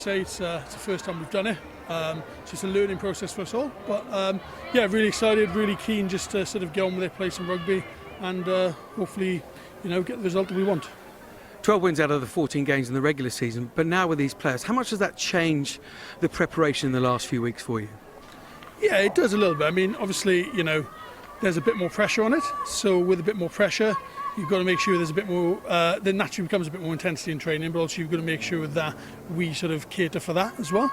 Say it's the first time we've done it. So it's a learning process for us all. But yeah, really excited, really keen just to sort of get on with it, play some rugby, and hopefully, get the result that we want. 12 wins out of the 14 games in the regular season, but now with these players, how much does that change the preparation in the last few weeks for you? Yeah, it does a little bit. I mean, obviously, there's a bit more pressure on it. So with a bit more pressure, you've got to make sure there's a bit more, there naturally becomes a bit more intensity in training, but also you've got to make sure that we sort of cater for that as well.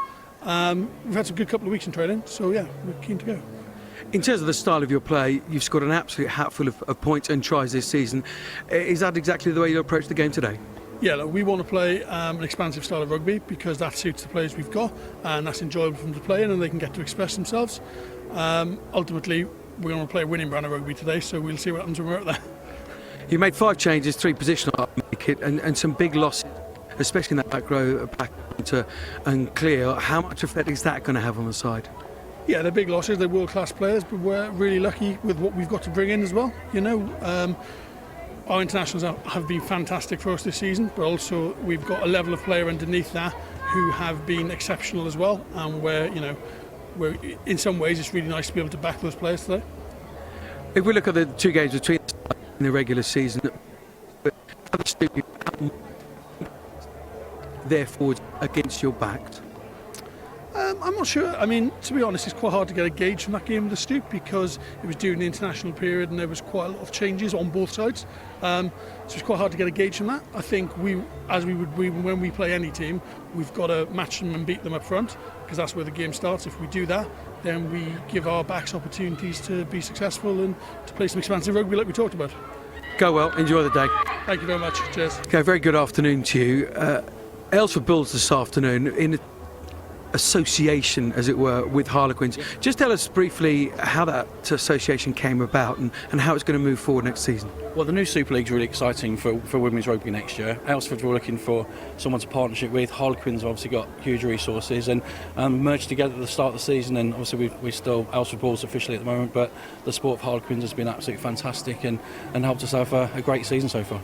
We've had some good couple of weeks in training, so yeah, we're keen to go. In terms of the style of your play, you've scored an absolute hatful of points and tries this season. Is that exactly the way you approach the game today? Yeah, look, we want to play an expansive style of rugby because that suits the players we've got, and that's enjoyable for them to play in, and they can get to express themselves. Ultimately, we're going to play a winning brand of rugby today, so we'll see what happens when we're out there. You made 5 changes, 3 positional and some big losses, especially in that back row, back to unclear. How much effect is that going to have on the side? Yeah, they're big losses, they're world-class players, but we're really lucky with what we've got to bring in as well. Our internationals have been fantastic for us this season, but also we've got a level of player underneath that who have been exceptional as well, and we're in some ways it's really nice to be able to back those players today. If we look at the 2 games between in the regular season, therefore against your back. I'm not sure. I mean, to be honest, it's quite hard to get a gauge from that game with the Stoop because it was during the international period and there was quite a lot of changes on both sides. So it's quite hard to get a gauge from that. I think when we play any team, we've got to match them and beat them up front because that's where the game starts. If we do that, then we give our backs opportunities to be successful and to play some expansive rugby like we talked about. Go well, enjoy the day. Thank you very much. Cheers. Okay, very good afternoon to you. Aylesford Bulls this afternoon in association, as it were, with Harlequins. Just tell us briefly how that association came about and how it's going to move forward next season. Well, the new Super League is really exciting for women's rugby next year. Aylesford were looking for someone to partnership with. Harlequins have obviously got huge resources and merged together at the start of the season, and obviously we're still Aylesford Bulls officially at the moment, but the support of Harlequins has been absolutely fantastic and helped us have a great season so far.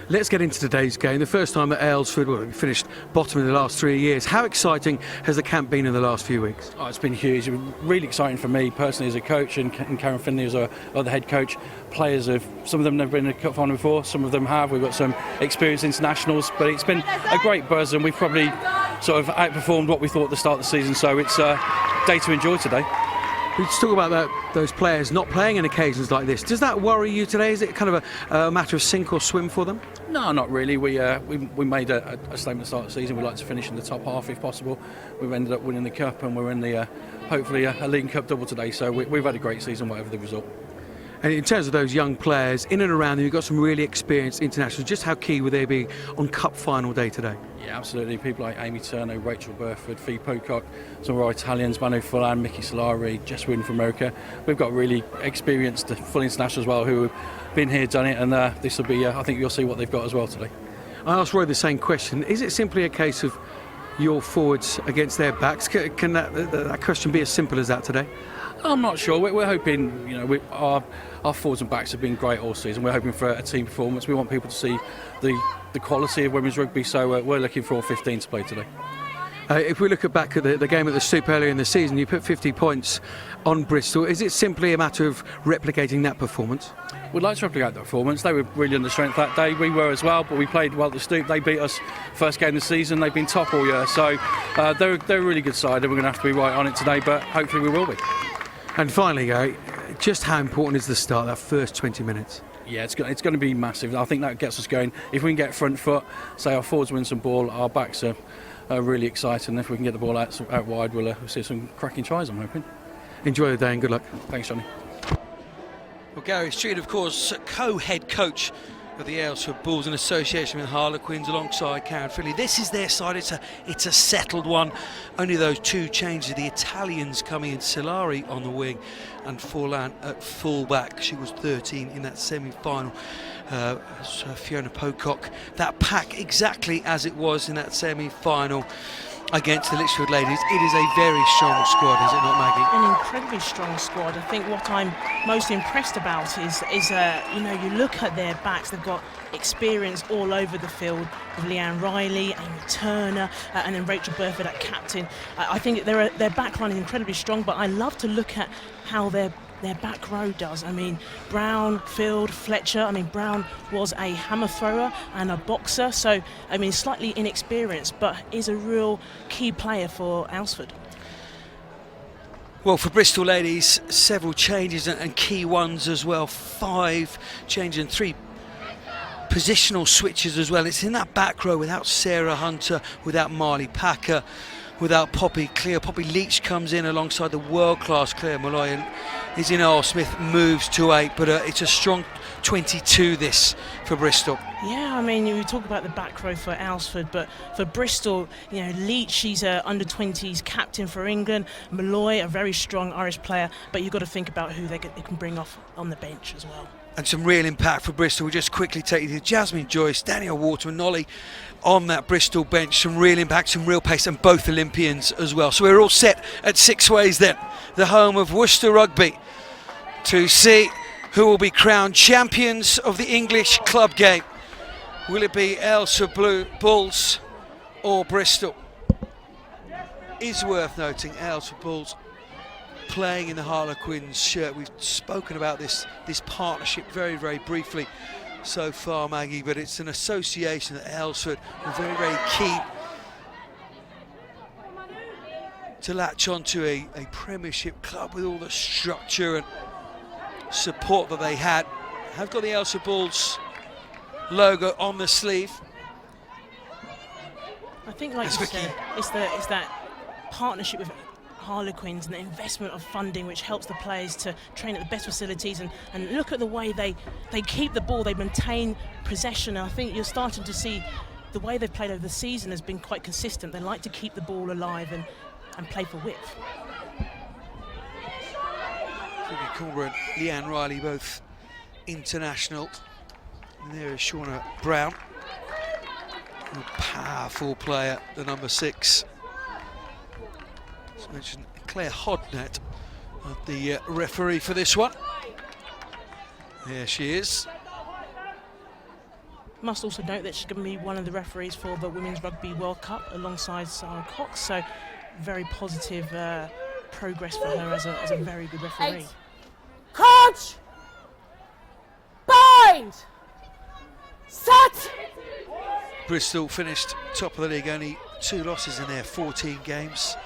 Let's get into today's game. The first time that Aylesford finished bottom in the last 3 years. How exciting has the camp been in the last few weeks? Oh, it's been huge. It was really exciting for me personally as a coach, and Karen Finley as the head coach. Players some of them never been in a cup final before, some of them have. We've got some experienced internationals, but it's been a great buzz, and we've probably sort of outperformed what we thought at the start of the season. So it's a day to enjoy today. We talk about those players not playing on occasions like this. Does that worry you today? Is it kind of a matter of sink or swim for them? No, not really. We made a statement at the start of the season. We'd like to finish in the top half if possible. We've ended up winning the cup, and we're in the hopefully a League Cup double today. So we've had a great season, whatever the result. And in terms of those young players, in and around them, you've got some really experienced internationals. Just how key would they be on Cup final day today? Yeah, absolutely. People like Amy Turner, Rachel Burford, Fee Pocock, some of our Italians, Manu Fulan, Mickey Solari, Jess Wynn from America. We've got really experienced full internationals as well who have been here, done it, and this will be, I think you'll see what they've got as well today. I asked Roy the same question. Is it simply a case of your forwards against their backs? Can that question be as simple as that today? I'm not sure. We're hoping, our forwards and backs have been great all season. We're hoping for a team performance. We want people to see the quality of women's rugby, so we're looking for all 15 to play today. If we look back at the game at the Stoop earlier in the season, you put 50 points on Bristol. Is it simply a matter of replicating that performance? We'd like to replicate that performance. They were really under strength that day. We were as well, but we played well at the Stoop. They beat us first game of the season. They've been top all year, so they're a really good side, and we're going to have to be right on it today, but hopefully we will be. And finally, Gary, just how important is the start, that first 20 minutes? Yeah, it's going to be massive. I think that gets us going. If we can get front foot, say our forwards win some ball, our backs are really excited, and if we can get the ball out wide, we'll see some cracking tries, I'm hoping. Enjoy the day and good luck. Thanks, Johnny. Well, Gary Street, of course, co-head coach of the Aylesford Bulls in association with Harlequins alongside Karen Finley. This is their side. It's a settled one. Only those 2 changes, the Italians coming in, Solari on the wing and Forlan at full-back. She was 13 in that semi-final. Fiona Pocock. That pack exactly as it was in that semi-final. against the Lichfield ladies. It is a very strong squad, is it not, Maggie? An incredibly strong squad. I think what I'm most impressed about is you know, you look at their backs, they've got experience all over the field with Leanne Riley, Amy Turner, and then Rachel Burford at captain. I think their back line is incredibly strong, but I love to look at how their back row does. I mean, Brown, Field, Fletcher. I mean, Brown was a hammer thrower and a boxer, so I mean, slightly inexperienced, but is a real key player for Aylesford. Well, for Bristol ladies, several changes and key ones as well. 5 changes and 3 positional switches as well. It's in that back row without Sarah Hunter, without Marley Packer, without Poppy Clear. Poppy Leach comes in alongside the world-class Claire Malloy, and Izzy Smith moves to 8, but it's a strong 22 this for Bristol. Yeah, I mean, you talk about the back row for Aylesford, but for Bristol, you know, Leach, she's a under-20s captain for England. Malloy, a very strong Irish player, but you've got to think about who they can bring off on the bench as well. And some real impact for Bristol. We'll just quickly take you to Jasmine Joyce, Danielle Waterman, Nolly on that Bristol bench. Some real impact, some real pace, and both Olympians as well. So we're all set at Six Ways then, the home of Worcester Rugby, to see who will be crowned champions of the English club game. Will it be Aylesford Bulls or Bristol? Is worth noting Aylesford Bulls playing in the Harlequins shirt. We've spoken about this partnership very, very briefly so far, Maggie, but it's an association that Aylesford are very, very keen to latch onto a Premiership club with all the structure and support that they had. Have got the Aylesford Bulls logo on the sleeve. I think, like you said, it's that partnership with Harlequins and the investment of funding which helps the players to train at the best facilities, and look at the way they keep the ball, they maintain possession. And I think you're starting to see the way they've played over the season has been quite consistent. They like to keep the ball alive and play for width. Phoebe Corber and Leanne Riley, both international. And there is Shauna Brown, a powerful player, the number 6. As mentioned, Claire Hodnett, the referee for this one. There she is. Must also note that she's going to be one of the referees for the Women's Rugby World Cup alongside Sarah Cox, so very positive progress for her as a very good referee. 8. Coach! Bind! Set! Bristol finished top of the league, only 2 losses in their 14 games.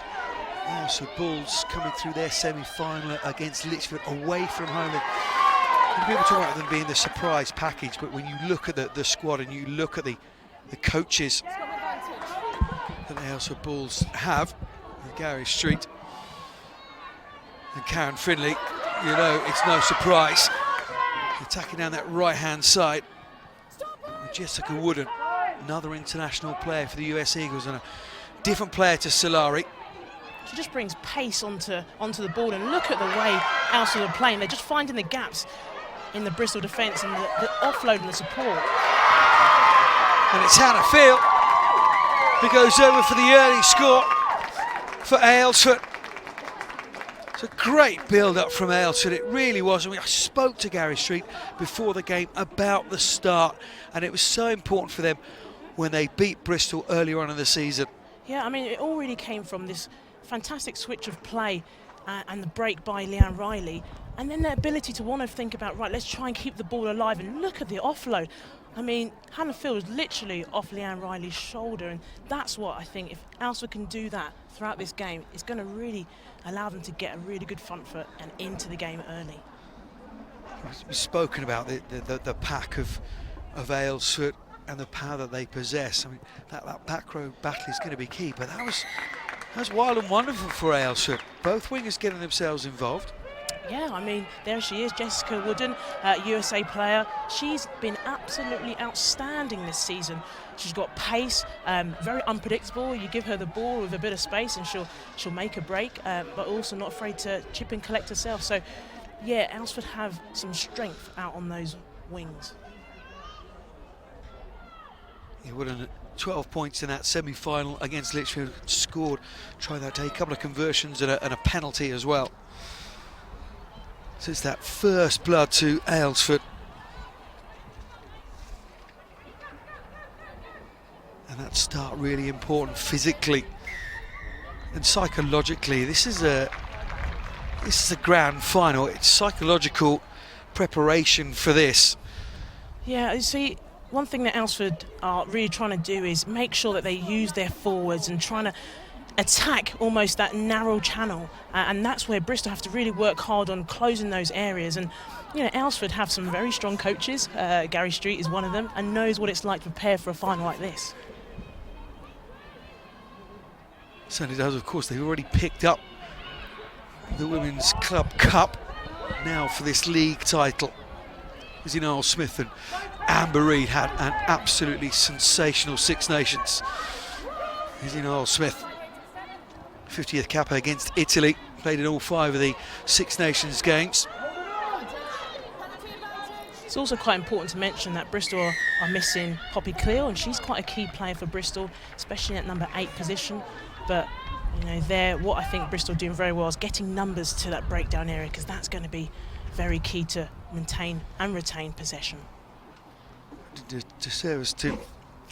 So Bulls coming through their semi-final against Lichfield away from home. And people talk about them being the surprise package, but when you look at the squad and you look at the coaches that the Aylesford Bulls have, Gary Street and Karen Finley, you know it's no surprise. Attacking down that right-hand side, Jessica Wooden, another international player for the US Eagles and a different player to Solari. She just brings pace onto the ball, and look at the way Aylesford are playing. They're just finding the gaps in the Bristol defence and the offload and the support. And it's Hannah Field who goes over for the early score for Aylesford. It's a great build-up from Aylesford, it really was. I mean, I spoke to Gary Street before the game about the start, and it was so important for them when they beat Bristol earlier on in the season. Yeah, I mean, it all really came from this fantastic switch of play and the break by Leanne Riley, and then their ability to want to think about, right, let's try and keep the ball alive, and look at the offload. I mean, Hannah Field was literally off Leanne Riley's shoulder, and that's what I think, if Aylesford can do that throughout this game, it's going to really allow them to get a really good front foot and into the game early. We've spoken about the pack of Aylesford and the power that they possess. I mean, that back row battle is going to be key, but that was wild and wonderful for Aylesford. Both wingers getting themselves involved. Yeah, I mean, there she is, Jessica Wooden, USA player. She's been absolutely outstanding this season. She's got pace, very unpredictable. You give her the ball with a bit of space and she'll make a break, but also not afraid to chip and collect herself. So, yeah, Aylesford have some strength out on those wings. Yeah, Wooden 12 points in that semi-final against Lichfield. Scored, tried that day, a couple of conversions and a penalty as well. So it's that first blood to Aylesford. And that start really important physically and psychologically. This is a grand final. It's psychological preparation for this. Yeah, you see, one thing that Aylesford are really trying to do is make sure that they use their forwards and trying to attack almost that narrow channel, and that's where Bristol have to really work hard on closing those areas. And you know, Aylesford have some very strong coaches. Gary Street is one of them, and knows what it's like to prepare for a final like this. Certainly does. Of course, they've already picked up the Women's Club Cup now for this league title. As you know, Smith and Amber Reid had an absolutely sensational Six Nations. As you know, Smith, 50th cap against Italy, played in all 5 of the Six Nations games. It's also quite important to mention that Bristol are missing Poppy Cleal, and she's quite a key player for Bristol, especially at number 8 position. But you know, what I think Bristol are doing very well is getting numbers to that breakdown area, because that's going to be very key to maintain and retain possession. To service to,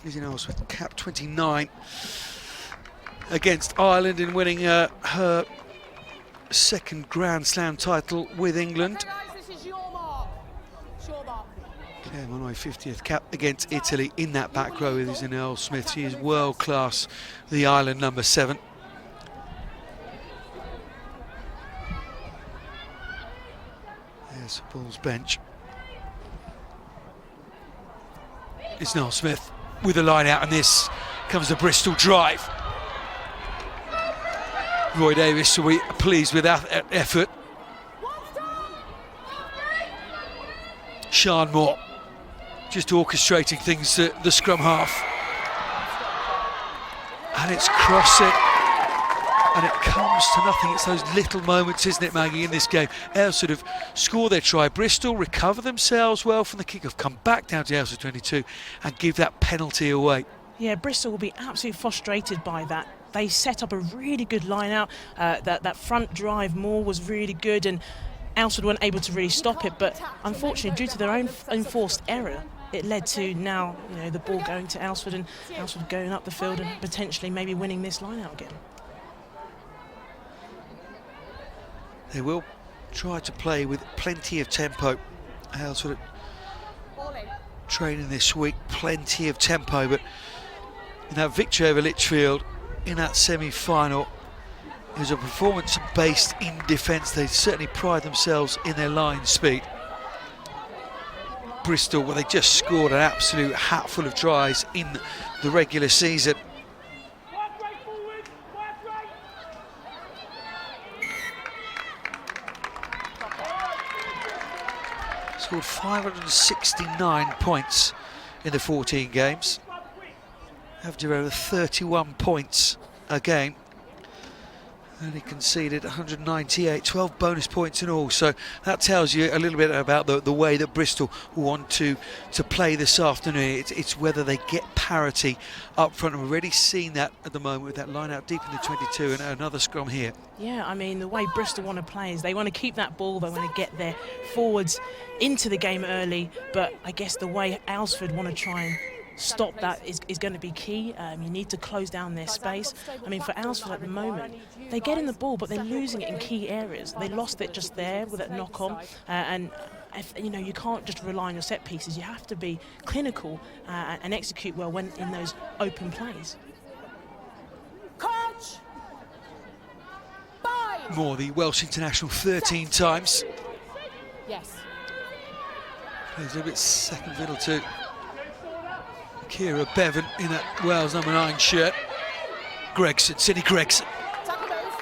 as you know, with cap 29 against Ireland in winning her second Grand Slam title with England. Claire Monroy, 50th cap against Italy in that back row with Isabel Smith. She is world class, the Ireland number 7. There's the Bulls bench. It's Noel Smith with a line out, and this comes the Bristol drive. Roy Davis will be pleased with that effort. Sian Moore just orchestrating things to the scrum half. And it's crossing. And it comes to nothing. It's those little moments, isn't it, Maggie, in this game? Aylesford have scored their try. Bristol recover themselves well from the kickoff, come back down to Aylesford 22 and give that penalty away. Yeah, Bristol will be absolutely frustrated by that. They set up a really good line out. That front drive, Moore, was really good, and Aylesford weren't able to really stop it. But unfortunately, due to their own enforced error, it led to now, you know, the ball going to Aylesford, and Aylesford going up the field and potentially maybe winning this line out again. They will try to play with plenty of tempo. Aylesford training this week, plenty of tempo, but in that victory over Lichfield in that semi-final, it was a performance based in defence. They certainly pride themselves in their line speed. Bristol, well, they just scored an absolute hatful of tries in the regular season. Scored 569 points in the 14 games. Averaged over 31 points a game. Only conceded 198, 12 bonus points in all. So that tells you a little bit about the way that Bristol want to play this afternoon. It's whether they get parity up front. And we've already seen that at the moment with that line out deep in the 22 and another scrum here. Yeah, I mean, the way Bristol want to play is they want to keep that ball, they want to get their forwards into the game early, but I guess the way Aylesford want to try and stop that is going to be key. You need to close down their space. I mean, for Aylesford at the moment, they get in the ball, but they're losing it in key areas. They lost it just there with that knock-on, and you know, you can't just rely on your set pieces. You have to be clinical and execute well when in those open plays. Coach! Moore, the Welsh international, 13 times. Yes. Plays a little bit second fiddle to Kira Bevan in that Wales number 9 shirt. Gregson, Sidney Gregson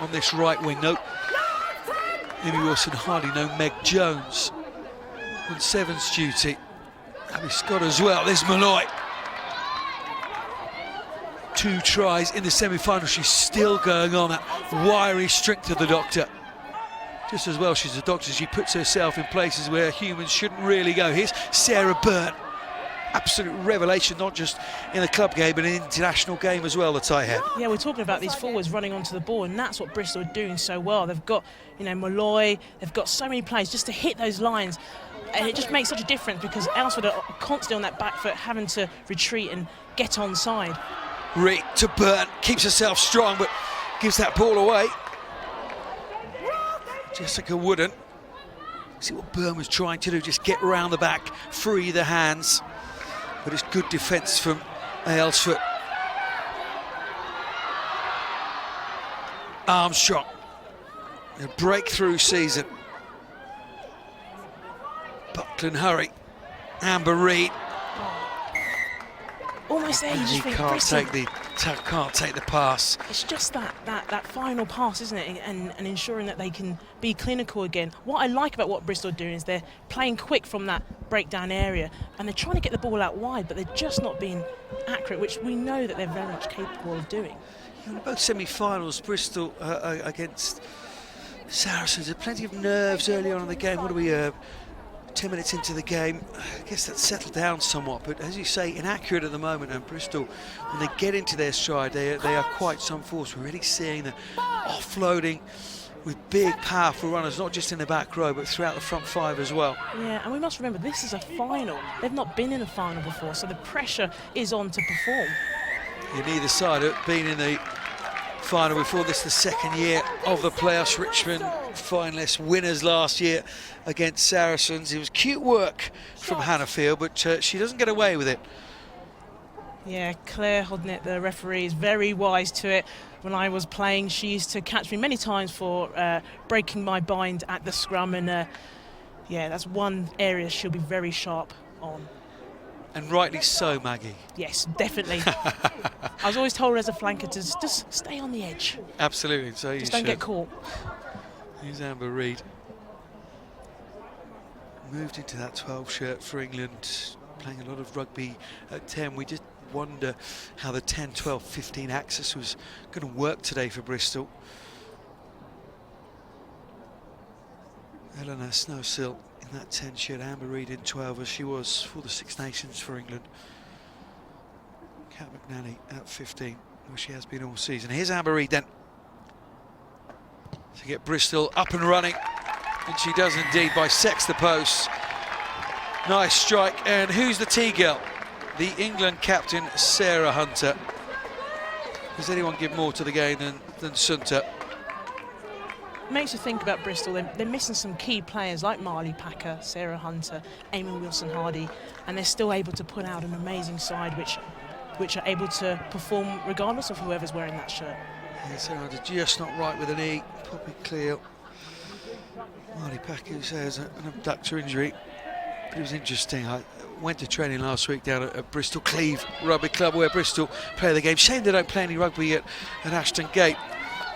on this right wing. No, Amy Wilson hardly know Meg Jones on 7's duty. Abby Scott as well. There's Malloy. 2 tries in the semi-final. She's still going on that wiry strength of the Doctor. Just as well she's a doctor, she puts herself in places where humans shouldn't really go. Here's Sarah Byrne. absolute revelation, not just in the club game but in the international game as well, the tight head. Yeah, we're talking about these forwards running onto the ball, and that's what Bristol are doing so well. They've got, you know, Malloy, they've got so many players just to hit those lines, and it just makes such a difference because Aylesford are constantly on that back foot, having to retreat and get onside. Reed to Burn, keeps herself strong but gives that ball away. Jessica wouldn't. See what Burn was trying to do, just get round the back, free the hands. But it's good defence from Aylesford. Armstrong, a breakthrough season. Buckland Hurry, Amber Reed. Almost there, you just He think can't Bristol, take the pass. it's just that final pass, isn't it? And ensuring that they can be clinical again. What I like about what Bristol are doing is they're playing quick from that breakdown area, and they're trying to get the ball out wide, but they're just not being accurate, which we know that they're very much capable of doing. In both semi-finals, Bristol against Saracens, had plenty of nerves early on in the game. What are we, 10 minutes into the game? I guess that's settled down somewhat, but as you say, inaccurate at the moment. And Bristol, when they get into their stride, they are quite some force. We're really seeing the offloading with big, powerful runners, not just in the back row, but throughout the front five as well. Yeah, and we must remember this is a final. They've not been in a final before, so the pressure is on to perform. In either side have been in the final before. This the second year of the playoffs. Richmond finalists, winners last year against Saracens. It was cute work from Hannah Field, but she doesn't get away with it. Yeah, Claire Hodnett, the referee, is very wise to it. When I was playing, she used to catch me many times for breaking my bind at the scrum, and yeah, that's one area she'll be very sharp on. And rightly so, Maggie. Yes, definitely. I was always told as a flanker to just stay on the edge. Absolutely, so you Just don't get caught. Here's Amber Reed. Moved into that 12 shirt for England, playing a lot of rugby at 10. We did wonder how the 10, 12, 15 axis was going to work today for Bristol. Eleanor Snowsill in that 10 shirt, Amber Reed in 12 as she was for the Six Nations for England. Kat McNally at 15, where she has been all season. Here's Amber Reed then to get Bristol up and running, and she does indeed, bisects the post. Nice strike, and who's the T-girl? The England captain, Sarah Hunter. Does anyone give more to the game than Sunter? Makes you think about Bristol. They're missing some key players like Marley Packer, Sarah Hunter, Amy Wilson-Hardy, and they're still able to put out an amazing side which are able to perform regardless of whoever's wearing that shirt. Yeah, Sarah Hunter just not right with a knee. Poppy Cleo. Marley Packer has an abductor injury. But it was interesting. I went to training last week down at Bristol Cleeve Rugby Club, where Bristol play the game. Shame they don't play any rugby at Ashton Gate.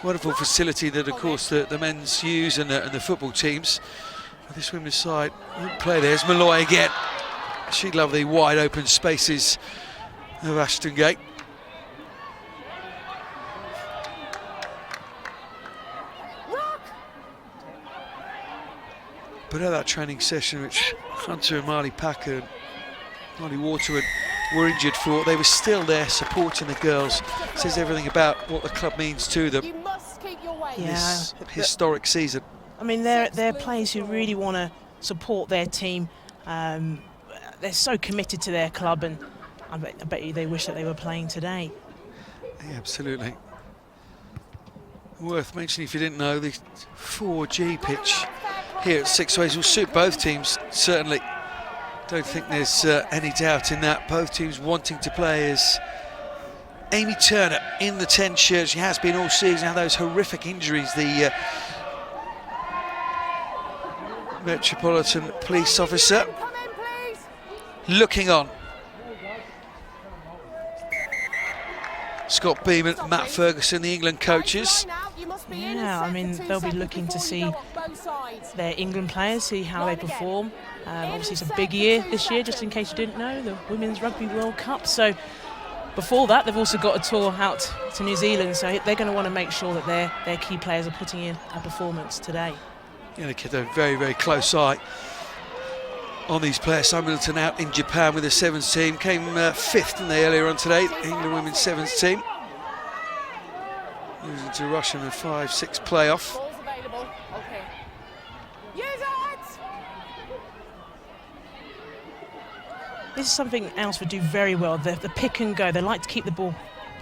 Wonderful facility that, of course, the men's use and the football teams. But this women's side won't play there. There's Malloy again. She'd love the wide open spaces of Ashton Gate. But at that training session, which Hunter and Marley Packer and Molly Waterman were injured for, they were still there supporting the girls. Says everything about what the club means to them. This historic season. I mean, they're players who really want to support their team. They're so committed to their club, and I bet you they wish that they were playing today. Yeah, absolutely. Worth mentioning, if you didn't know, the 4G pitch here at Six Ways will suit both teams, certainly. Don't think there's any doubt in that. Both teams wanting to play as Amy Turner in the 10 shirt. She has been all season. Now those horrific injuries, the Metropolitan Police officer looking on. Scott Beeman, Matt Ferguson, the England coaches. Yeah, I mean, they'll be looking to see their England players, see how they perform. Obviously, it's a big year this year, just in case you didn't know, the Women's Rugby World Cup. So before that, they've also got a tour out to New Zealand, so they're going to want to make sure that their key players are putting in a performance today. Yeah, they kept a very, very close eye on these players. Hamilton out in Japan with the sevens team, came 5th in the earlier on today, England women's sevens team. Losing to Russia in a 5-6 playoff. Balls available. Okay. Use it! This is something Aylesford do very well. The pick and go. They like to keep the ball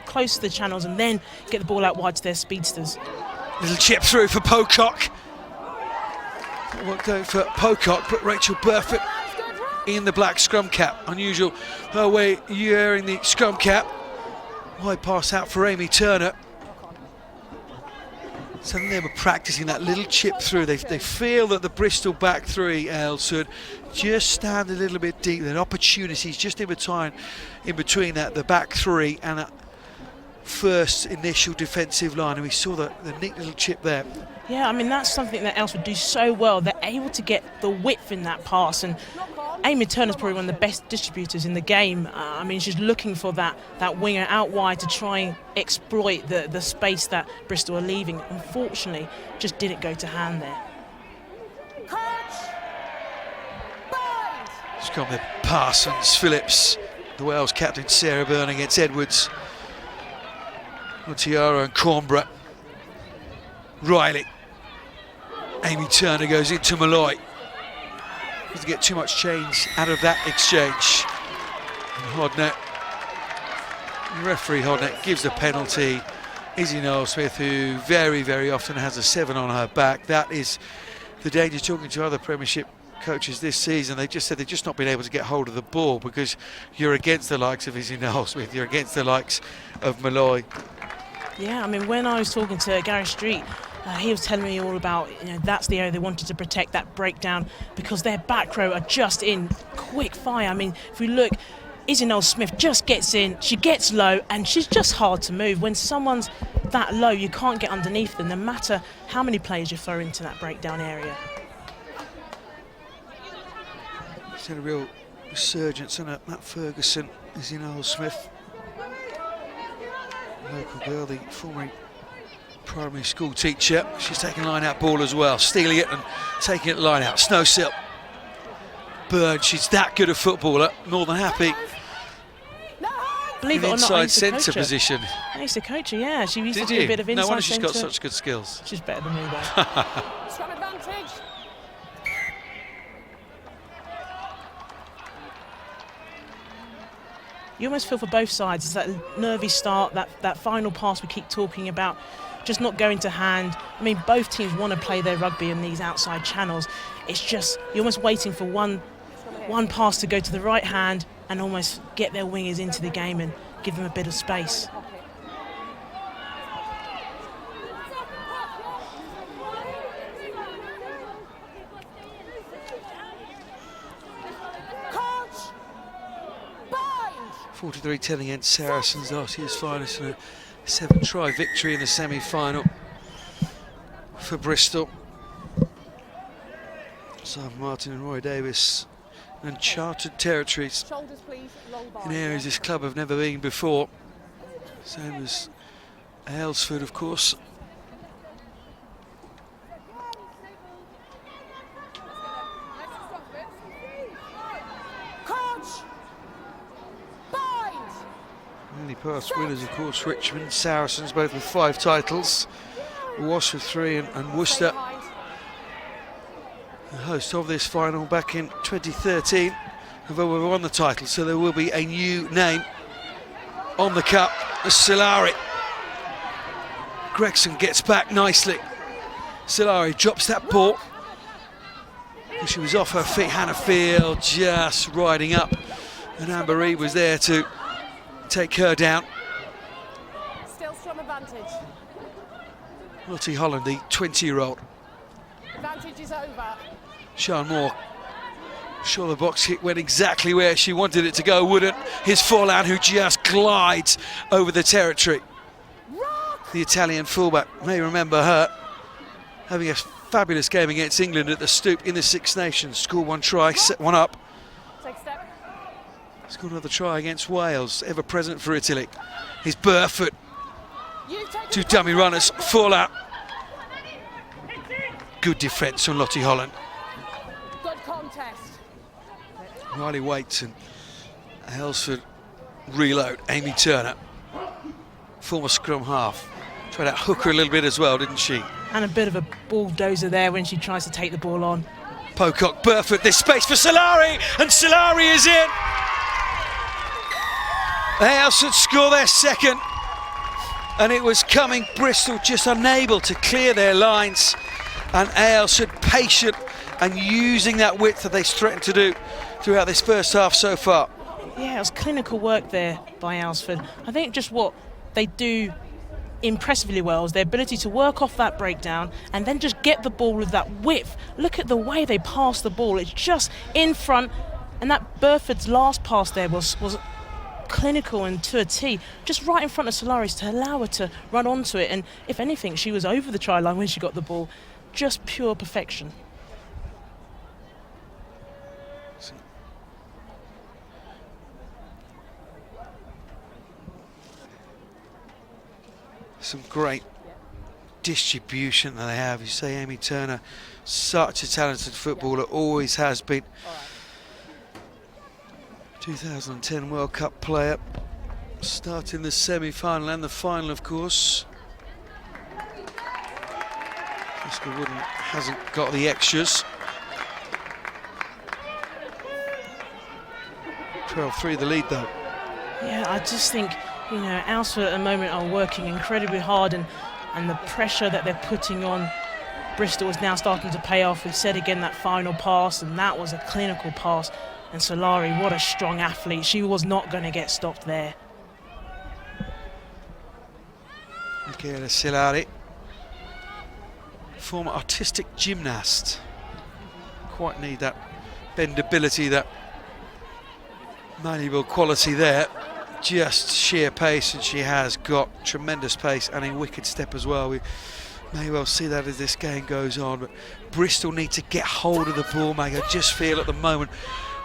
close to the channels and then get the ball out wide to their speedsters. Little chip through for Pocock. Not going for Pocock, but Rachel Burford in the black scrum cap. Unusual her way wearing the scrum cap. Wide pass out for Amy Turner. So they were practicing that little chip through. They feel that the Bristol back three, Aylesford, just stand a little bit deep. There are opportunities just in between that, the back three and that first initial defensive line. And we saw the neat little chip there. Yeah, I mean, that's something that Aylesford do so well. They're able to get the width in that pass. And Amy Turner's probably one of the best distributors in the game. I mean, she's looking for that winger out wide to try and exploit the space that Bristol are leaving. Unfortunately, just didn't go to hand there. It's got the Parsons, Phillips, the Wales captain Sarah Byrne against Edwards. Montiaro and Cornborough. Riley. Amy Turner goes into Malloy. Doesn't get too much change out of that exchange. And Hodnett, referee Hodnett, gives the penalty. Izzy Noel-Smith, who very, very often has a 7 on her back. That is the danger. Talking to other Premiership coaches this season, they just said they've just not been able to get hold of the ball because you're against the likes of Izzy Noel-Smith, you're against the likes of Malloy. Yeah, I mean, when I was talking to Gary Street, he was telling me all about, that's the area they wanted to protect, that breakdown, because their back row are just in quick fire. I mean, if we look, Izzy Noel-Smith just gets in, she gets low, and she's just hard to move. When someone's that low, you can't get underneath them, no matter how many players you throw into that breakdown area. She's had a real resurgence on it. Matt Ferguson, Izzy Noel-Smith. Local girl, the former primary school teacher. She's taking line out ball as well, stealing it and taking it line out. Snowsill. Bird, she's that good a footballer, more than happy. Believe it or not, inside centre position. I used to coach her, yeah. She used to do a bit of inside centre. No wonder she's got such good skills. She's better than me though. Scrum advantage. You almost feel for both sides. It's that nervy start, that final pass we keep talking about, just not going to hand. I mean, both teams want to play their rugby in these outside channels. It's just, you're almost waiting for one pass to go to the right hand and almost get their wingers into the game and give them a bit of space. Coach, bind. 43-10 against Saracens, last year's finalists, and a 7-try victory in the semi-final for Bristol. Simon Martin and Roy Davis, uncharted territories Shoulders, please. Low bar. in areas this club have never been before. Same as Aylesford, of course. Coach, bind. Only past winners, of course, Richmond, Saracens, both with 5 titles. Wash with 3 and Worcester, the host of this final back in 2013. Although we won the title, so there will be a new name on the cup. Solari. Gregson gets back nicely. Solari drops that ball. She was off her feet. Hannah Field just riding up, and Amber Reid was there to take her down. Still scrum advantage. Lottie Holland, the 20-year-old. Advantage is over. Sean Moore, sure the box kick went exactly where she wanted it to go, wouldn't his Forlan, who just glides over the territory. Rock. The Italian fullback, may remember her, having a fabulous game against England at the Stoop in the Six Nations. Scored 1 try, set 1 up. Take step. Scored another try against Wales, ever present for Italy. Here's Burford, You take 2 dummy runners, fall out. Good defence on Lottie Holland. Good contest. Riley waits and Aylesford reload. Amy Turner, former scrum half, tried out hooker a little bit as well, didn't she? And a bit of a bulldozer there when she tries to take the ball on. Pocock, Burford, there's space for Solari, and Solari is in. Aylesford score their second, and it was coming. Bristol just unable to clear their lines, and Aylesford patient and using that width that they threatened to do throughout this first half so far. Yeah, it was clinical work there by Aylesford. I think just what they do impressively well is their ability to work off that breakdown and then just get the ball with that width. Look at the way they pass the ball. It's just in front, and that Burford's last pass there was clinical and to a T, just right in front of Solaris to allow her to run onto it, and if anything, she was over the try line when she got the ball. Just pure perfection. Some great distribution that they have. You say Amy Turner, such a talented footballer, always has been. 2010 World Cup player, starting the semi-final and the final, of course. Bristol hasn't got the extras. 12-3 the lead though. Yeah, I just think, you know, Aylesford at the moment are working incredibly hard, and the pressure that they're putting on Bristol is now starting to pay off. We've said again that final pass, and that was a clinical pass. And Solari, what a strong athlete. She was not going to get stopped there. Michaela Solari, former artistic gymnast. Quite need that bendability, that malleable quality there. Just sheer pace, and she has got tremendous pace and a wicked step as well. We may well see that as this game goes on, but Bristol need to get hold of the ball, Mag. I just feel at the moment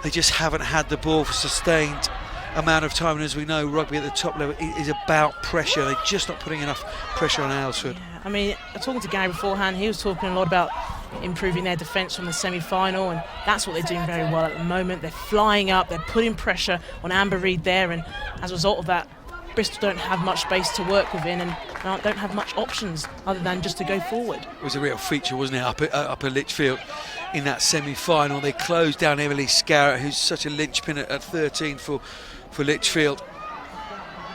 they just haven't had the ball for sustained amount of time, and as we know, rugby at the top level is about pressure. They're just not putting enough pressure on Aylesford. Yeah, I mean, talking to Gary beforehand, he was talking a lot about improving their defence from the semi-final, and that's what they're doing very well at the moment. They're flying up, they're putting pressure on Amber Reid there, and as a result of that, Bristol don't have much space to work within and don't have much options other than just to go forward. It was a real feature, wasn't it, up at Lichfield in that semi-final. They closed down Emily Scarrett, who's such a linchpin at 13 for Lichfield.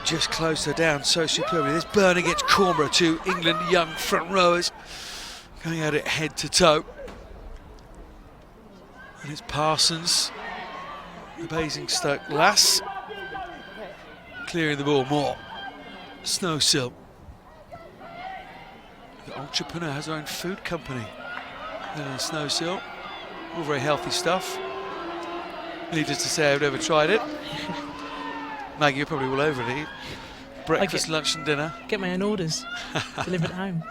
Just closed her down so superbly. This burn against Cornborough, two England young front rowers going at it head to toe. And it's Parsons, the Basingstoke lass, clearing the ball more. Snowsill, the entrepreneur, has her own food company. Snowsill, all very healthy stuff. Needless to say, I've never tried it. Maggie, you're probably all over it. Breakfast, lunch and dinner. Get my own orders delivered at home.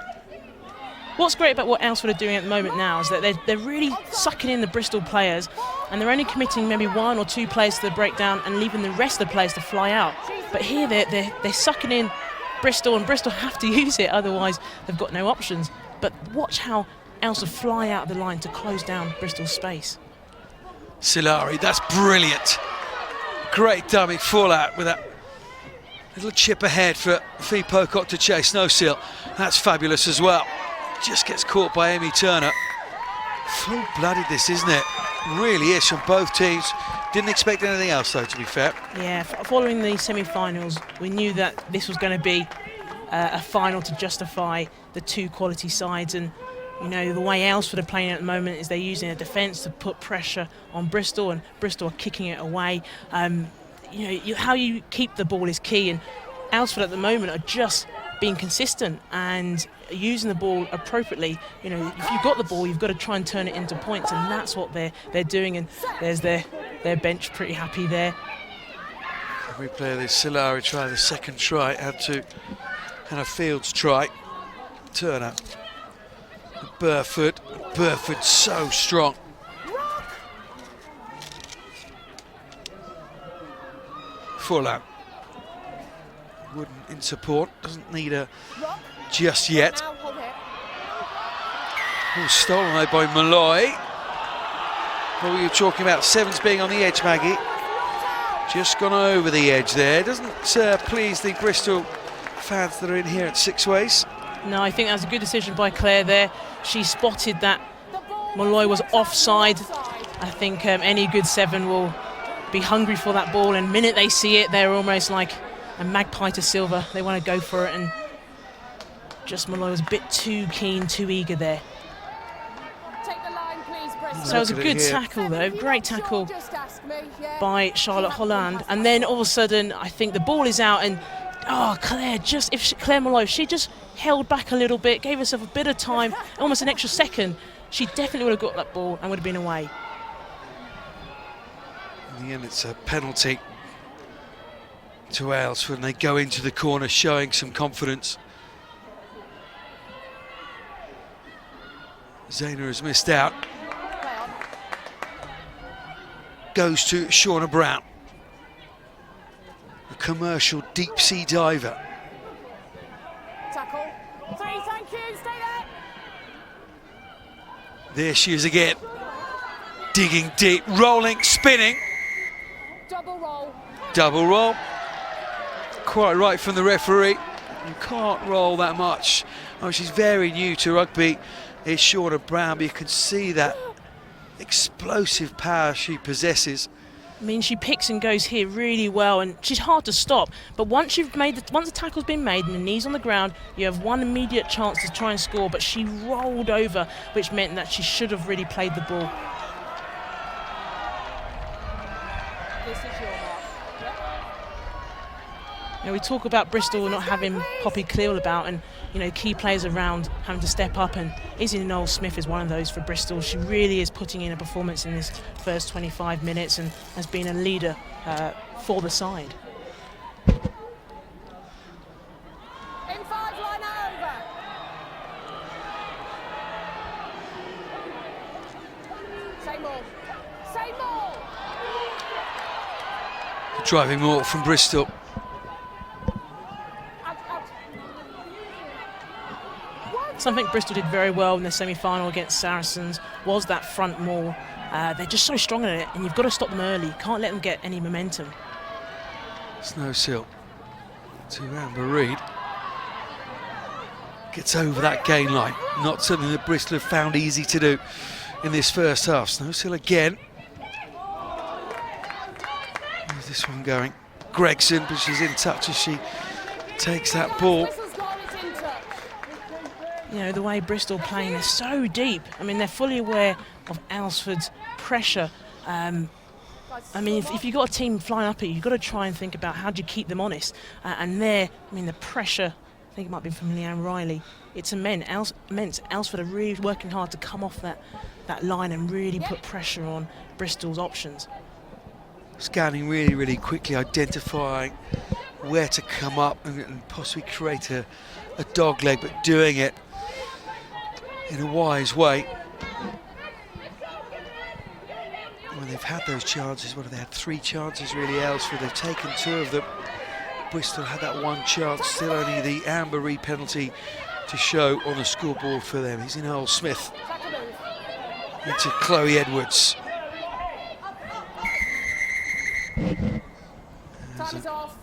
What's great about what Aylesford are doing at the moment now is that they're really sucking in the Bristol players, and they're only committing maybe one or two players to the breakdown and leaving the rest of the players to fly out. But here they're sucking in Bristol, and Bristol have to use it, otherwise they've got no options. But watch how Aylesford fly out of the line to close down Bristol's space. Solari, that's brilliant. Great dummy fallout with that little chip ahead for Fee Pocock to chase. Snowsill, that's fabulous as well. Just gets caught by Amy Turner. Full-blooded this, isn't it? Really is from both teams. Didn't expect anything else though, to be fair. Yeah, following the semi-finals, we knew that this was going to be a final to justify the two quality sides, and you know, the way Aylesford are playing at the moment is they're using a defence to put pressure on Bristol, and Bristol are kicking it away. You know, how you keep the ball is key, and Aylesford at the moment are just being consistent and using the ball appropriately. You know, if you've got the ball, you've got to try and turn it into points, and that's what they're doing. And there's their bench pretty happy there. Replay of this. Solari try the second try, had to Hannah Fields try. Turner, Burford so strong. Fuller, Wooden in support, doesn't need her just yet. Oh, stolen away by Malloy. What were you talking about? Sevens being on the edge, Maggie. Just gone over the edge there. Doesn't please the Bristol fans that are in here at Six Ways. No, I think that was a good decision by Claire there. She spotted that Molloy was offside. I think any good seven will be hungry for that ball, and the minute they see it, they're almost like a magpie to silver. They want to go for it, and just Molloy was a bit too keen, too eager there. Take the line, please, Bristol. So it was a good tackle though, great tackle by Charlotte Holland, and then all of a sudden I think the ball is out, and Claire, Claire Molloy, she just held back a little bit, gave herself a bit of time, almost an extra second, she definitely would have got that ball and would have been away. In the end, it's a penalty to Aylesford, and they go into the corner showing some confidence. Zayna has missed out. Goes to Shauna Brown, a commercial deep sea diver. Tackle. 3, thank you. Stay there. There she is again. Digging deep, rolling, spinning. Double roll. Double roll. Quite right from the referee. You can't roll that much. Oh, she's very new to rugby. It's Shauna Brown, but you can see that explosive power she possesses. I mean, she picks and goes here really well, and she's hard to stop. But once the tackle's been made and the knees on the ground, you have one immediate chance to try and score. But she rolled over, which meant that she should have really played the ball. This is your mark. We talk about Bristol not having Poppy Cleal about, and key players around having to step up, and Izzy Noel Smith is one of those for Bristol. She really is putting in a performance in this first 25 minutes and has been a leader for the side. In 5, line over. Say more. Say more. Driving more from Bristol. Something Bristol did very well in the semi-final against Saracens was that front maul. They're just so strong at it, and you've got to stop them early. You can't let them get any momentum. Snowsill to Amber Reid. Gets over that gain line. Not something that Bristol have found easy to do in this first half. Snowsill again. Where's this one going? Gregson, but she's in touch as she takes that ball. The way Bristol playing, they're so deep. I mean, they're fully aware of Aylesford's pressure. I mean, if you've got a team flying up at you, you've got to try and think about how do you keep them honest. And there, I mean, the pressure, I think it might be from Leanne Riley, it's immense. Aylesford are really working hard to come off that line and really put pressure on Bristol's options. Scanning really, really quickly, identifying where to come up and possibly create a dog leg, but doing it in a wise way. When they've had those chances, what have they had? 3 chances really, Aylesford. They've taken 2 of them. Bristol had that 1 chance, still only the Amber Reid penalty to show on the scoreboard for them. He's in Earl Smith into Chloe Edwards. Time is off.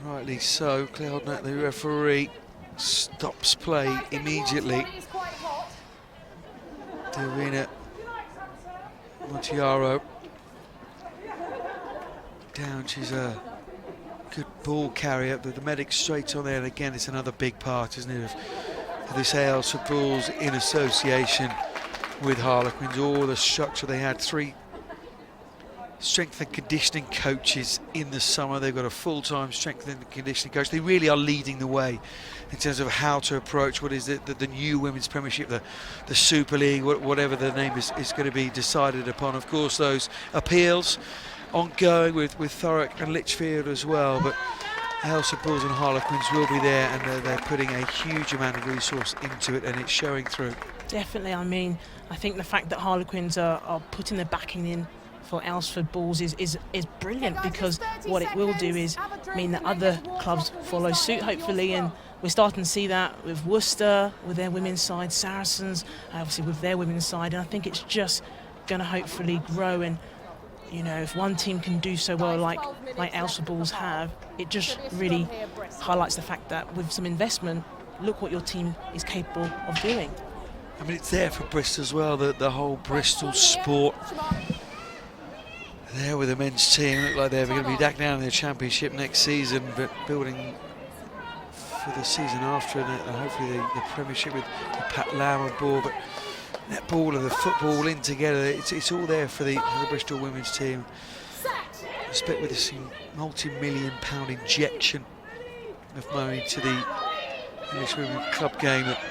Rightly so, Claire Hodnett, the referee, stops play immediately. Davina Montiaro down, she's a good ball carrier, but the medic straight on there, and again it's another big part, isn't it, of this Aylesford Bulls in association with Harlequins. All the structure they had, 3 strength and conditioning coaches in the summer. They've got a full-time strength and conditioning coach. They really are leading the way in terms of how to approach what is the new Women's Premiership, the Super League, whatever the name is going to be decided upon. Of course, those appeals ongoing with Thurrock and Lichfield as well, but Aylesford Bulls and Harlequins will be there, and they're putting a huge amount of resource into it, and it's showing through. Definitely. I mean, I think the fact that Harlequins are putting their backing in for Aylesford Bulls is brilliant, because what it will do is mean that other clubs follow suit, hopefully, and we're starting to see that with Worcester, with their women's side, Saracens, obviously with their women's side, and I think it's just going to hopefully grow. And you know, if one team can do so well like Aylesford Bulls have, it just really highlights the fact that with some investment, look what your team is capable of doing. I mean, it's there for Bristol as well, the whole Bristol sport. There with the men's team, look like they're going to be back down in the Championship next season, but building for the season after, and hopefully the Premiership with Pat Lamb on board. But netball and the football in together, it's all there for the Bristol women's team. I expect with this multi-million-pound injection of money to the English Women's Club game that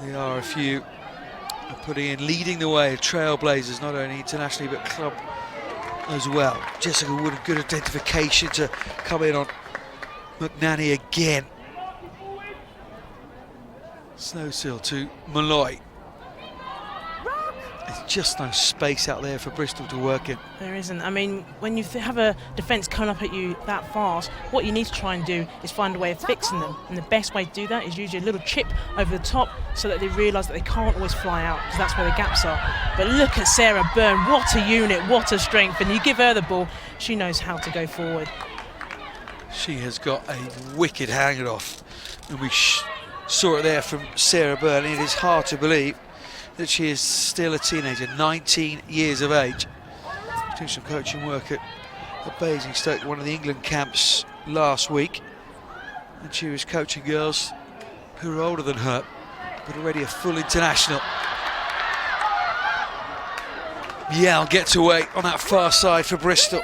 the RFU are putting in, leading the way, trailblazers, not only internationally but club as well. Jessica Wood, a good identification to come in on McNanny again. Snowsill to Malloy. There's just no space out there for Bristol to work in. There isn't. I mean, when you have a defence coming up at you that fast, what you need to try and do is find a way of fixing them. And the best way to do that is usually a little chip over the top so that they realise that they can't always fly out, because that's where the gaps are. But look at Sarah Byrne, what a unit, what a strength. And you give her the ball, she knows how to go forward. She has got a wicked hang-it-off. And we saw it there from Sarah Byrne. It is hard to believe that she is still a teenager, 19 years of age. Doing some coaching work at Basingstoke, one of the England camps last week, and she was coaching girls who are older than her, but already a full international. Miel gets away on that far side for Bristol.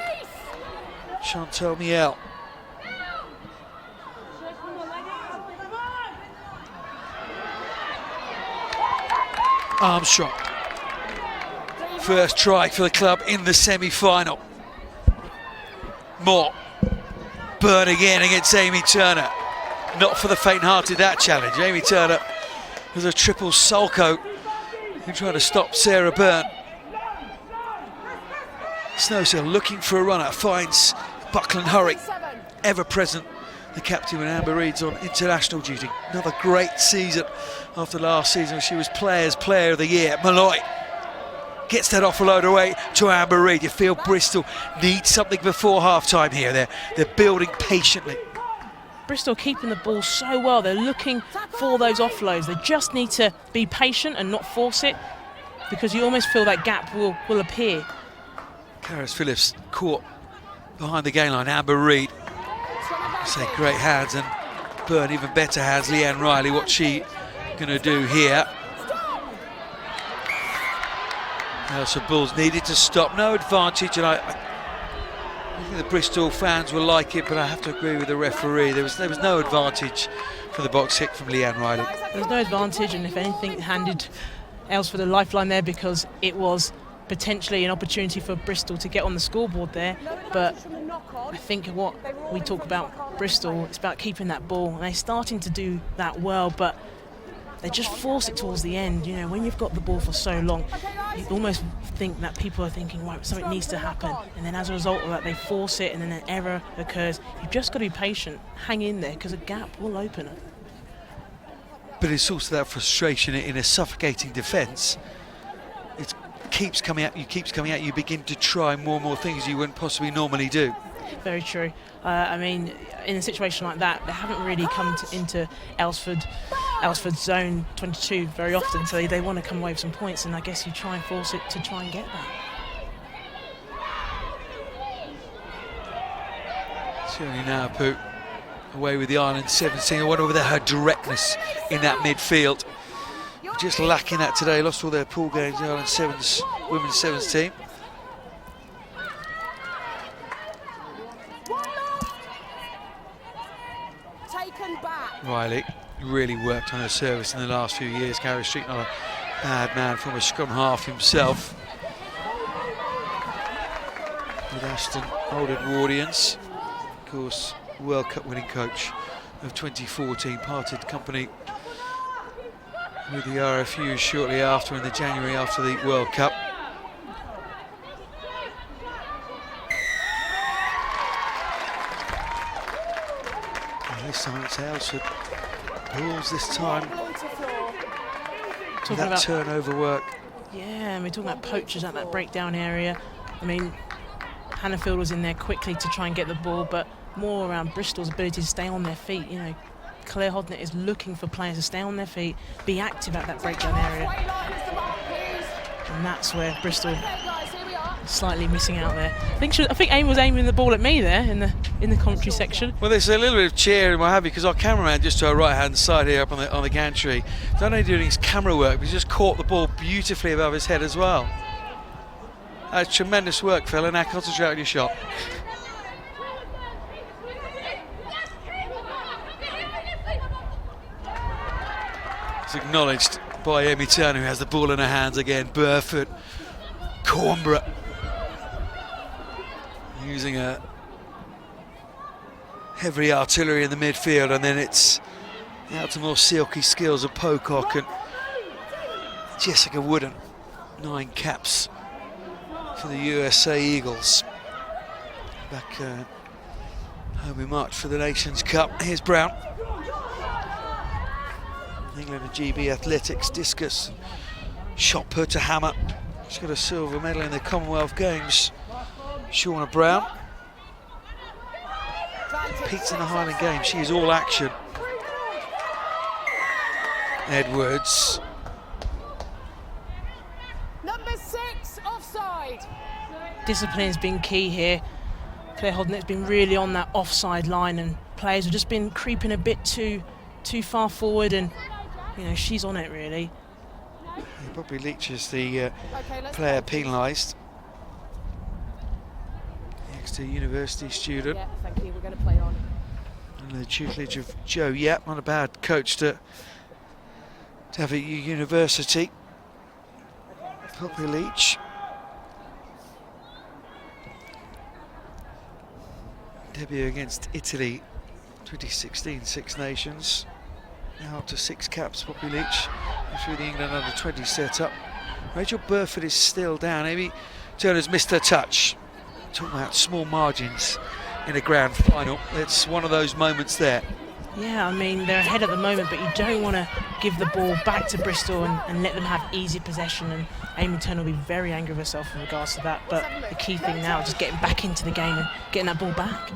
Chantal Miel. Armstrong. First try for the club in the semi-final. Moore. Byrne again against Amy Turner. Not for the faint-hearted, that challenge. Amy Turner was a triple sulco who tried to stop Sarah Byrne. Snowsill looking for a runner, finds Buckland Hurry, ever present. The captain when Amber Reid's on international duty. Another great season after last season. She was Players' Player of the Year. Malloy gets that offload away to Amber Reid. You feel Bristol needs something before half-time here. They're building patiently. Bristol keeping the ball so well. They're looking for those offloads. They just need to be patient and not force it, because you almost feel that gap will appear. Karis Phillips caught behind the gain line. Amber Reid. Say great hands, and Byrne even better hands. Leanne Riley, what's she going to do here? Aylesford Bulls needed to stop, no advantage, and I think the Bristol fans will like it, but I have to agree with the referee. There was no advantage for the box hit from Leanne Riley. There's no advantage, and if anything, handed Aylesford a lifeline there, because it was potentially an opportunity for Bristol to get on the scoreboard there. But I think what we talk about Bristol, it's about keeping that ball, and they're starting to do that well, but they just force it towards the end. You know, when you've got the ball for so long, you almost think that people are thinking, right, something needs to happen, and then as a result of that, they force it, and then an error occurs. You've just got to be patient, hang in there, because a gap will open it. But it's also that frustration in a suffocating defence. It keeps coming at you, you begin to try more and more things you wouldn't possibly normally do. Very true. I mean, in a situation like that, they haven't really come into Aylesford's zone 22 very often, so they want to come away with some points, and I guess you try and force it to try and get that. Shirley Nawapu away with the Ireland 17. I wonder whether her directness in that midfield. Just lacking that today. Lost all their pool games, the Ireland Sevens, women's sevens team. Riley really worked on her service in the last few years. Gary Street, not a bad man from a scrum half himself. With Ashton Old-Edwardians, of course, World Cup winning coach of 2014, parted company with the RFU shortly after, in the January after the World Cup. This time It's Aylesford Bulls this time. Talking That about turnover work. Yeah, and we're talking about poachers at that breakdown area. I mean, Hannafield was in there quickly to try and get the ball, but more around Bristol's ability to stay on their feet. You know, Claire Hodnett is looking for players to stay on their feet, be active at that breakdown area. And that's where Bristol slightly missing out there. I think Amy was aiming the ball at me there in the commentary section. Well, there's a little bit of cheer and what have you, because our cameraman just to our right-hand side here up on the gantry, not only doing his camera work, but he's just caught the ball beautifully above his head as well. That's tremendous work, fella. Now concentrate on your shot. It's acknowledged by Amy Turner, who has the ball in her hands again. Burford, Cornborough, using a heavy artillery in the midfield, and then it's out to more silky skills of Pocock and Jessica Wooden. 9 caps for the USA Eagles. Back home in March for the Nations Cup. Here's Brown. England and GB Athletics, discus, shot put to hammer. She's got a silver medal in the Commonwealth Games. Shauna Brown. Pete's in the Highland Games, she is all action. Edwards. Number 6, offside. Discipline has been key here. Claire Hodnett's been really on that offside line, and players have just been creeping a bit too far forward, and you know, she's on it really. Bobby Leach is the player penalised. Next university student. Yeah, thank you. We're going to play on. And the tutelage of Joe Yap, not a bad coach to have at university. Bobby Leach. Debut against Italy, 2016 Six Nations. Now up to 6 caps, Poppy Leach, through the England under-20 setup. Rachel Burford is still down. Amy Turner's missed her touch. Talking about small margins in a grand final. It's one of those moments there. Yeah, I mean, they're ahead at the moment, but you don't want to give the ball back to Bristol and let them have easy possession, and Amy Turner will be very angry with herself in regards to that. But the key thing now is just getting back into the game and getting that ball back.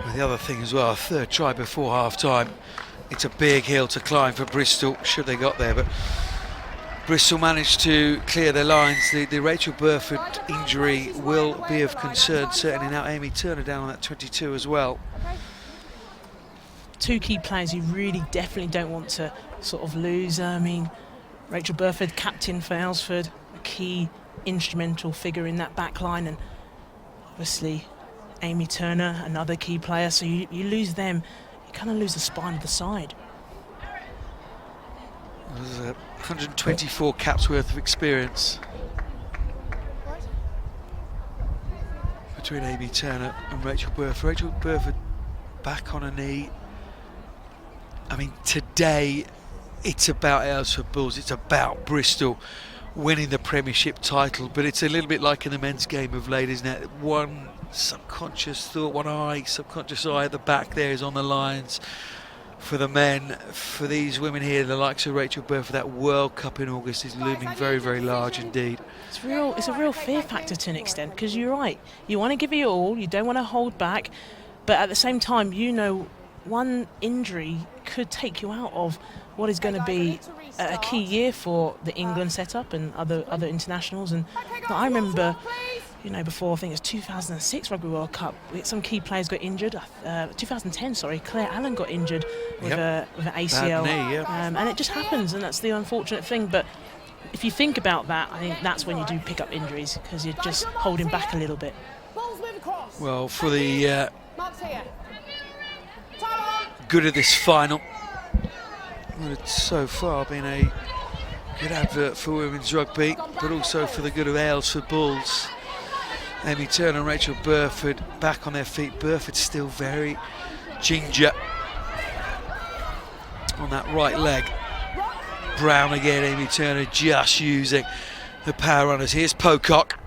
Well, the other thing as well, a third try before half-time. It's a big hill to climb for Bristol, should they got there, but Bristol managed to clear their lines. The Rachel Burford injury will be of concern, certainly now Amy Turner down on that 22 as well. 2 key players you really definitely don't want to sort of lose. I mean, Rachel Burford, captain for Aylesford, a key instrumental figure in that back line, and obviously Amy Turner, another key player, so you lose them, you kind of lose the spine of the side. There's 124 caps worth of experience between Amy Turner and Rachel Burford. Rachel Burford back on her knee. I mean, today it's about Aylesford Bulls, it's about Bristol winning the Premiership title, but it's a little bit like in the men's game of late, isn't it? One subconscious thought, subconscious eye at the back there is on the lines for the men. For these women here, the likes of Rachel Burford, that World Cup in August is looming very, very large indeed. It's a real fear factor to an extent, because you're right, you want to give it your all, you don't want to hold back, but at the same time, you know, one injury could take you out of what is going to be a key year for the England setup and other internationals. And I remember, you know, before, I think it was 2006 Rugby World Cup, some key players got injured. 2010, sorry, Claire Allen got injured with an ACL. Bad knee, and it just happens, and that's the unfortunate thing. But if you think about that, I think that's when you do pick up injuries, because you're just holding back a little bit. Well, for the good of this final, well, it's so far been a good advert for women's rugby, but also for the good of Aylesford Bulls. Amy Turner and Rachel Burford back on their feet. Burford still very ginger on that right leg. Brown again, Amy Turner just using the power runners. Here's Pocock.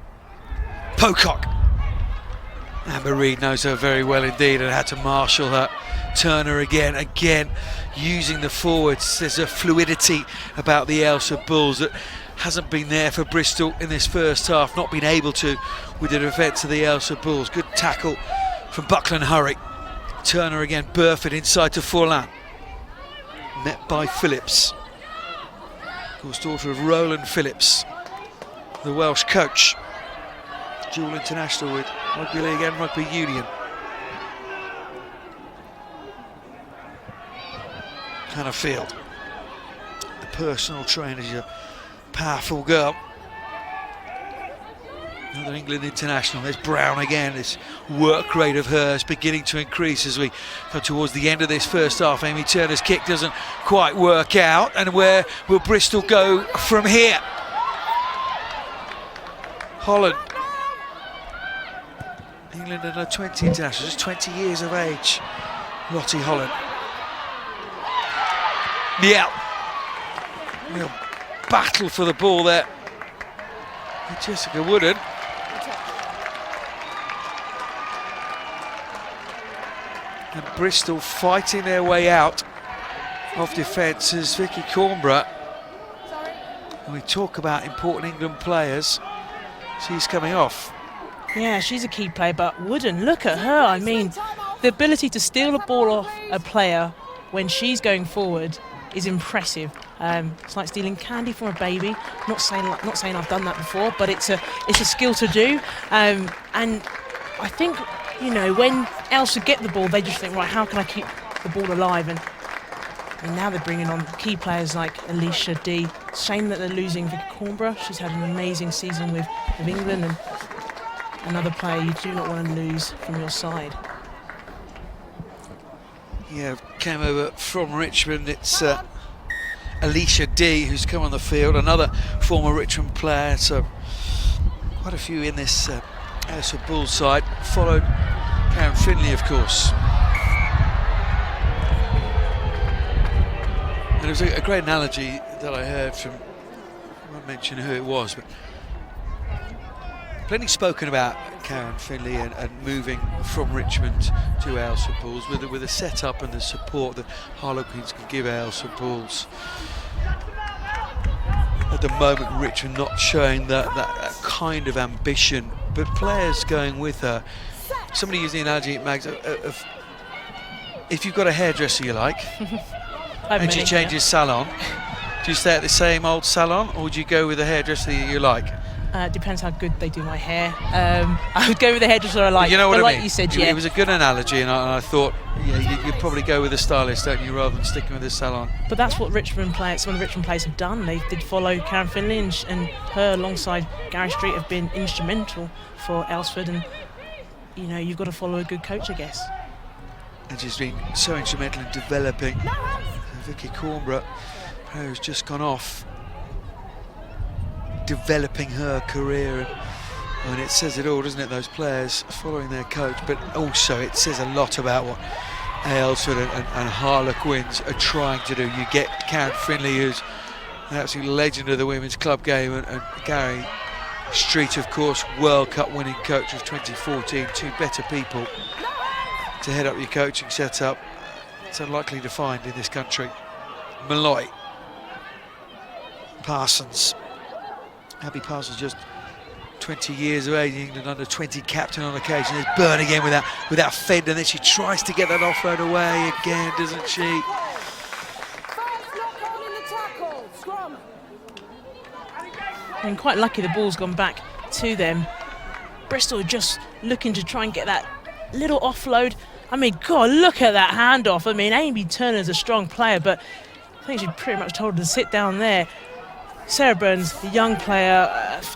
Amber Reid knows her very well indeed and had to marshal her Turner again, using the forwards. There's a fluidity about the Aylesford Bulls that hasn't been there for Bristol in this first half, not been able to with the defence of the Aylesford Bulls. Good tackle from Buckland Hurry. Turner again, Burford inside to Forlan. Met by Phillips. Of course, daughter of Roland Phillips, the Welsh coach. Dual international with Rugby League and Rugby Union. Hannah Field, the personal trainer, she's a powerful girl. Another England international. There's Brown again. This work rate of hers beginning to increase as we come towards the end of this first half. Amy Turner's kick doesn't quite work out. And where will Bristol go from here? Holland. England under 20 international, just 20 years of age. Lottie Holland. Yeah. Real battle for the ball there. Jessica Wooden. And Bristol fighting their way out of defence as Vicky Cornborough. When we talk about important England players, she's coming off. Yeah, she's a key player, but Wooden, look at her. I mean, the ability to steal the ball off a player when she's going forward is impressive. It's like stealing candy from a baby. Not saying I've done that before, but it's a skill to do. And I think, you know, when Aylesford get the ball, they just think, right, how can I keep the ball alive? And now they're bringing on key players like Alicia D. Shame that they're losing Vicky Cornborough. She's had an amazing season with England, and another player you do not want to lose from your side. Yeah, came over from Richmond. It's Alicia D who's come on the field, another former Richmond player. So quite a few in this Aylesford Bulls side. Followed Karen Finley, of course. And it was a great analogy that I heard from, I won't mention who it was, but plenty spoken about Karen Finley and moving from Richmond to Aylesford Bulls with the setup and the support that Harlequins can give Aylesford Bulls. At the moment, Richmond not showing that kind of ambition, but players going with her. Somebody used the analogy, Mags, of if you've got a hairdresser you like and she changes salon, do you stay at the same old salon or would you go with a hairdresser that you like? Depends how good they do my hair. I would go with the hairdresser I like. You know what but I like mean? You said, yeah. It was a good analogy, and I thought, yeah, you'd probably go with a stylist, don't you, rather than sticking with the salon. But that's what some of the Richmond players have done. They did follow Karen Finley, and her alongside Gary Street have been instrumental for Aylesford. And you know, you've got to follow a good coach, I guess. And she's been so instrumental in developing Vicky Cornborough, who's just gone off, developing her career. And it says it all, doesn't it, those players following their coach, but also it says a lot about what Aylesford and Harlequins are trying to do. You get Karen Finley, who's an absolute legend of the women's club game, and Gary Street, of course, World Cup winning coach of 2014, two better people to head up your coaching setup. It's unlikely to find in this country. Malloy, Parsons, Abby Parsons, just 20 years of age, England under 20 captain on occasion. There's Byrne again without Fed, and then she tries to get that offload away again, doesn't she? Scrum. And quite lucky the ball's gone back to them. Bristol are just looking to try and get that little offload. I mean, God, look at that handoff. I mean, Amy Turner's a strong player, but I think she pretty much told her to sit down there. Sarah Burns, a young player,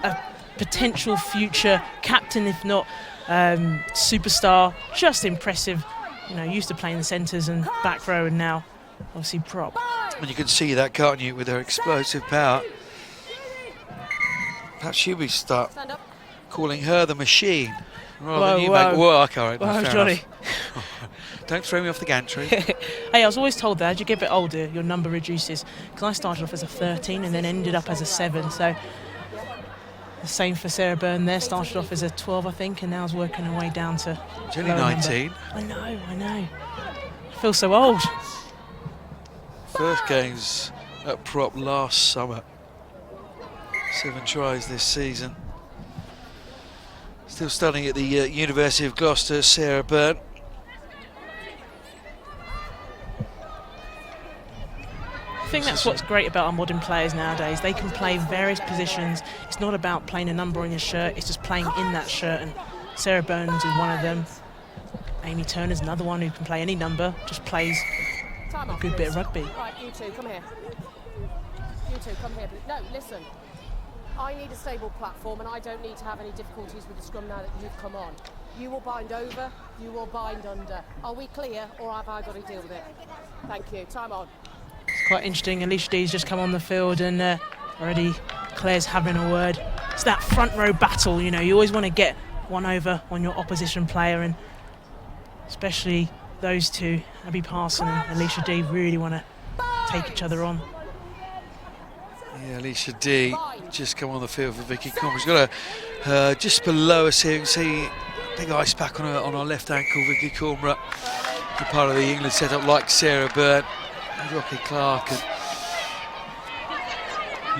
a potential future captain, if not superstar. Just impressive. You know, used to playing the centres and back row, and now obviously prop. And you can see that, can't you, with her explosive power. Perhaps should we start calling her the machine rather than you make work. All right, Whoa, Johnny. Don't throw me off the gantry. Hey, I was always told that as you get a bit older, your number reduces. Because I started off as a 13 and then ended up as a 7. So the same for Sarah Byrne there. Started off as a 12, I think, and now is working her way down to. She's only 19. I know. feel so old. First games at prop last summer. 7 tries this season. Still studying at the University of Gloucester, Sarah Byrne. I think that's what's great about our modern players nowadays. They can play various positions. It's not about playing a number on your shirt, it's just playing in that shirt. And Sarah Burns is one of them. Amy Turner's another one who can play any number, just plays a good bit of rugby. Right, you two, come here. You two, come here. No, listen. I need a stable platform and I don't need to have any difficulties with the scrum now that you've come on. You will bind over, you will bind under. Are we clear or have I got to deal with it? Thank you. Time on. It's quite interesting. Alicia D's just come on the field and already Claire's having a word. It's that front row battle, you know, you always want to get one over on your opposition player, and especially those two, Abby Parson and Alicia D, really want to take each other on. Yeah, Alicia D just come on the field for Vicky Comber. She's got a just below us here. You can see big ice pack on her left ankle. Vicky Comber, part of the England setup, like Sarah Byrne, Rocky Clark, and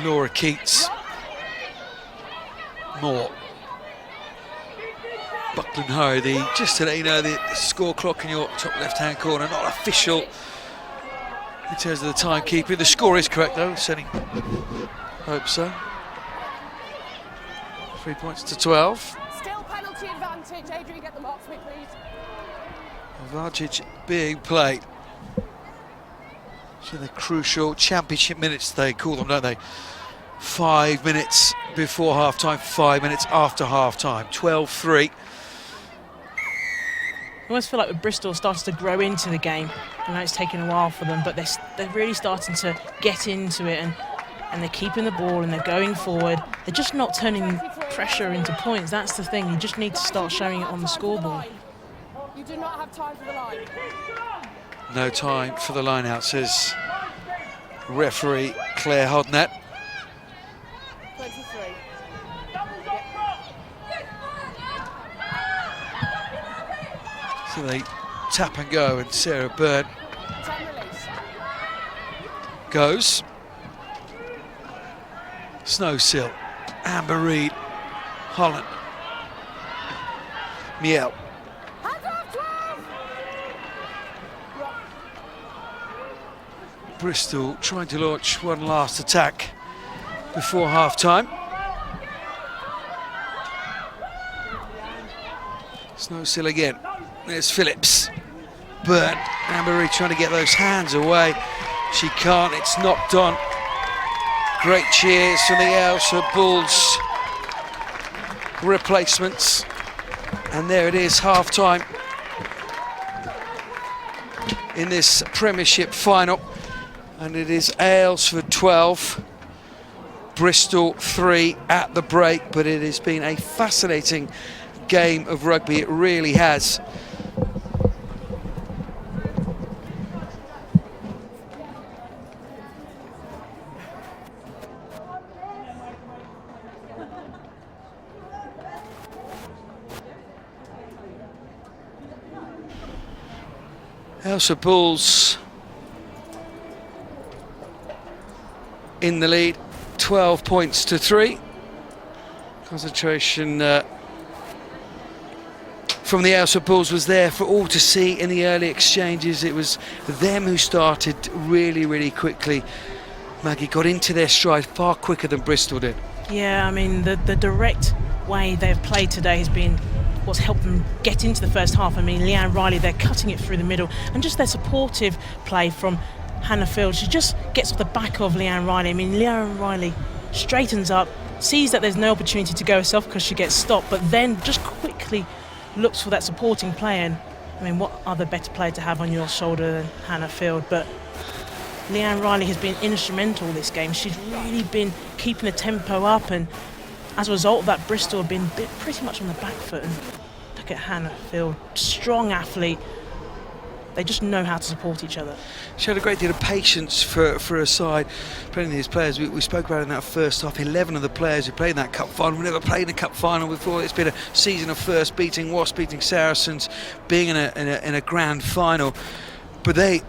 Laura Keats. More. Buckland Ho, just to let you know, the score clock in your top left-hand corner, not official in terms of the timekeeping. The score is correct though, certainly hope so. 3 points to 12. Still penalty advantage. Adrian, get the mark for me, please. Advantage being played. So the crucial championship minutes, they call them, don't they? 5 minutes before half-time, 5 minutes after half-time. 12-3. I almost feel like with Bristol started to grow into the game. I know it's taken a while for them, but they're really starting to get into it, and they're keeping the ball and they're going forward. They're just not turning pressure into points. That's the thing. You just need to start showing it on the scoreboard. You do not have time for the line. No time for the line out, says referee Claire Hodnett. 23. So they tap and go, and Sarah Byrne 10 release. goes. Snowsill, Amber Reid, Holland, Miel. Hands off, 12! Bristol trying to launch one last attack before half-time. Snowsill again. There's Phillips. Byrne. Amber Reid trying to get those hands away. She can't. It's knocked on. Great cheers from the Aylesford Bulls replacements. And there it is, half-time in this Premiership final. And it is Aylesford 12, Bristol 3 at the break. But it has been a fascinating game of rugby, it really has. Aylesford Bulls in the lead, 12 points to 3. Concentration from the Aylesford Bulls was there for all to see in the early exchanges. It was them who started really, really quickly. Maggie got into their stride far quicker than Bristol did. Yeah, I mean, the direct way they've played today has been what's helped them get into the first half. I mean, Leanne Riley, they're cutting it through the middle, and just their supportive play from Hannah Field. She just gets off the back of Leanne Riley. I mean, Leanne Riley straightens up, sees that there's no opportunity to go herself because she gets stopped, but then just quickly looks for that supporting play. And I mean, what other better player to have on your shoulder than Hannah Field? But Leanne Riley has been instrumental this game. She's really been keeping the tempo up, and as a result of that, Bristol have been pretty much on the back foot. And look at Hannah Field, strong athlete. They just know how to support each other. She had a great deal of patience for her side. Playing these players, we spoke about in that first half, 11 of the players who played in that cup final, we never played in a cup final before. It's been a season of first, beating Wasps, beating Saracens, being in a grand final. but they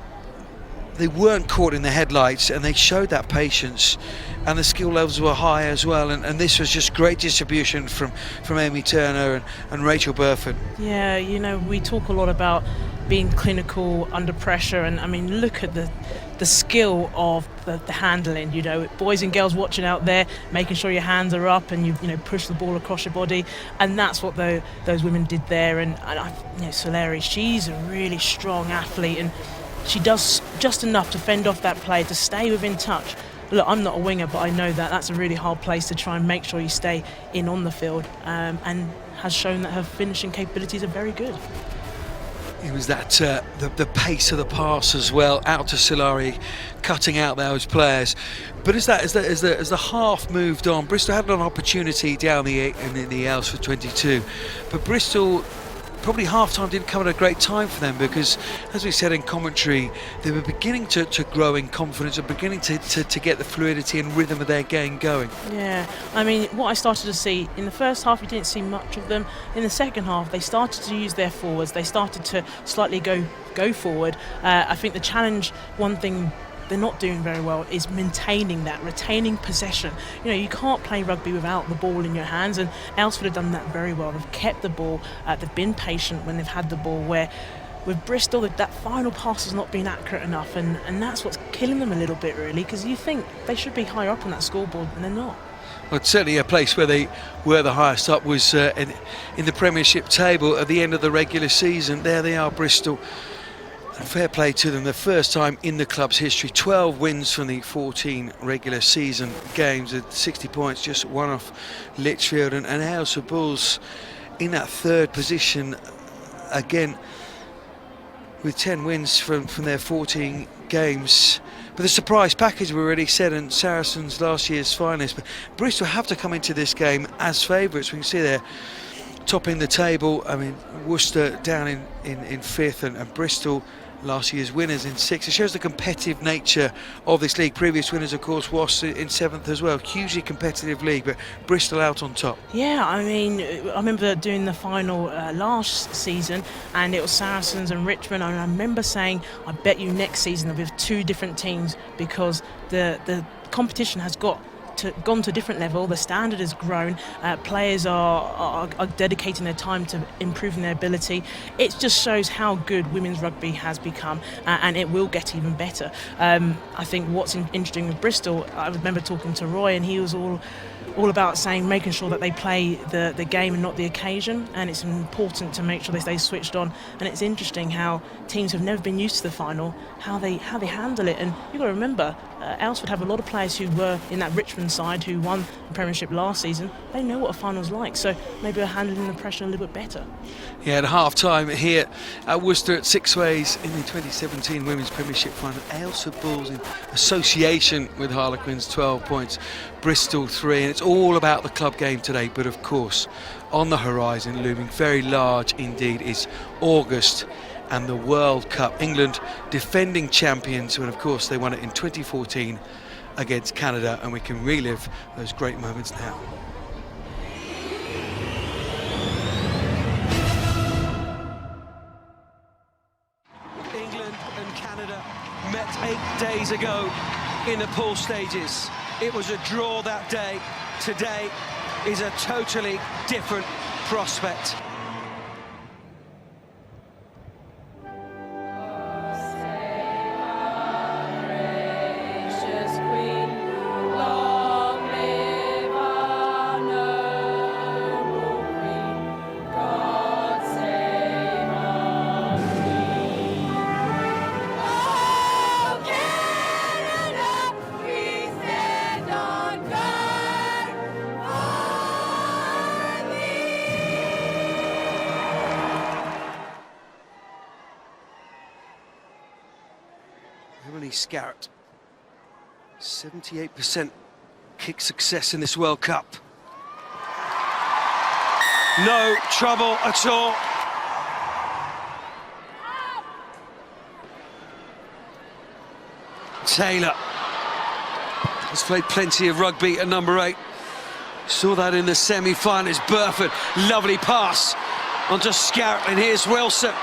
weren't caught in the headlights, and they showed that patience, and the skill levels were high as well, and this was just great distribution from Amy Turner and Rachel Burford. Yeah, you know, we talk a lot about being clinical under pressure, and I mean, look at the skill of the handling. You know, boys and girls watching out there, making sure your hands are up and you know, push the ball across your body, and that's what those women did there. And Soleri, she's a really strong athlete, and she does just enough to fend off that play, to stay within touch. Look, I'm not a winger, but I know that that's a really hard place to try and make sure you stay in on the field, and has shown that her finishing capabilities are very good. It was that the pace of the pass as well, out to Solari, cutting out those players. But as the half moved on, Bristol had an opportunity down in the Aylesford 22, but Bristol, probably half-time didn't come at a great time for them, because, as we said in commentary, they were beginning to grow in confidence and beginning to get the fluidity and rhythm of their game going. Yeah, I mean, what I started to see in the first half, you didn't see much of them. In the second half, they started to use their forwards. They started to slightly go forward. I think the challenge, one thing they're not doing very well, is maintaining that, retaining possession. You know, you can't play rugby without the ball in your hands, and Aylesford have done that very well. They've kept the ball, they've been patient when they've had the ball, where with Bristol, that final pass has not been accurate enough, and that's what's killing them a little bit, really, because you think they should be higher up on that scoreboard, and they're not. Well, it's certainly a place where they were the highest up was in the Premiership table at the end of the regular season. There they are, Bristol. Fair play to them, the first time in the club's history, 12 wins from the 14 regular season games at 60 points, just one off Lichfield, and Alford Bulls in that third position again with 10 wins from their 14 games. But the surprise package we already said, and Saracens last year's finalists, but Bristol have to come into this game as favourites. We can see they're topping the table. I mean, Worcester down in fifth, and Bristol last year's winners in sixth. It shows the competitive nature of this league. Previous winners, of course, was in seventh as well. Hugely competitive league, but Bristol out on top. Yeah, I mean, I remember doing the final last season, and it was Saracens and Richmond, and I remember saying, I bet you next season there'll be two different teams, because the competition has gone to a different level. The standard has grown. Players are dedicating their time to improving their ability. It just shows how good women's rugby has become, and it will get even better. I think what's interesting with Bristol, I remember talking to Roy, and he was all about saying, making sure that they play the game and not the occasion, and it's important to make sure they stay switched on. And it's interesting how teams have never been used to the final, how they handle it. And you've got to remember, Aylesford have a lot of players who were in that Richmond side who won the Premiership last season. They know what a final's like, so maybe they're handling the pressure a little bit better. Yeah, at half-time here at Worcester at Six Ways in the 2017 Women's Premiership final, Aylesford Bulls in association with Harlequins, 12 points, Bristol 3, and it's all about the club game today. But of course, on the horizon, looming very large indeed, is August and the World Cup. England defending champions, when of course they won it in 2014 against Canada, and we can relive those great moments now. England and Canada met 8 days ago in the pool stages. It was a draw that day. Today is a totally different prospect. Scarrett, 78% kick success in this World Cup. No trouble at all. Taylor has played plenty of rugby at number 8. Saw that in the semi-finals. Burford, lovely pass onto Scarrett, and here's Wilson.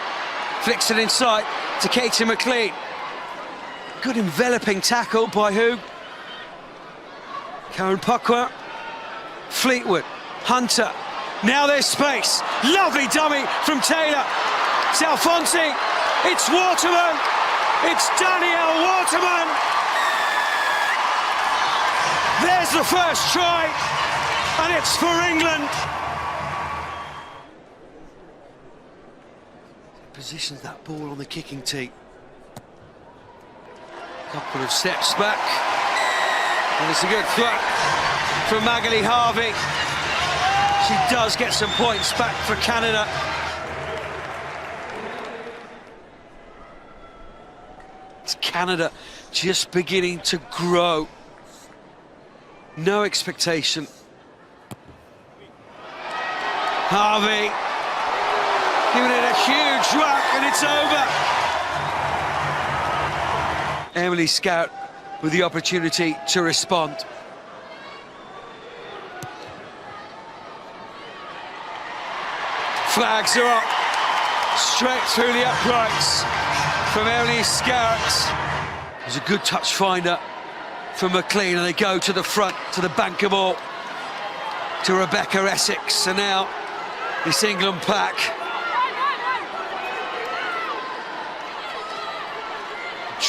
Flicks it inside. to Katie McLean. Good enveloping tackle by who? Karen Puckwer. Fleetwood. Hunter. Now there's space. Lovely dummy from Taylor. It's Alfonsi. It's Waterman. It's Danielle Waterman. There's the first try, and it's for England. Positions that ball on the kicking tee. Couple of steps back, and it's a good flat from Magali Harvey. She does get some points back for Canada. It's Canada just beginning to grow. No expectation. Harvey giving it a huge whack, and it's over. Emily Scout with the opportunity to respond. Flags are up, straight through the uprights from Emily Scout. There's a good touch finder from McLean, and they go to the front, to the banker ball, to Rebecca Essex, and now this England pack.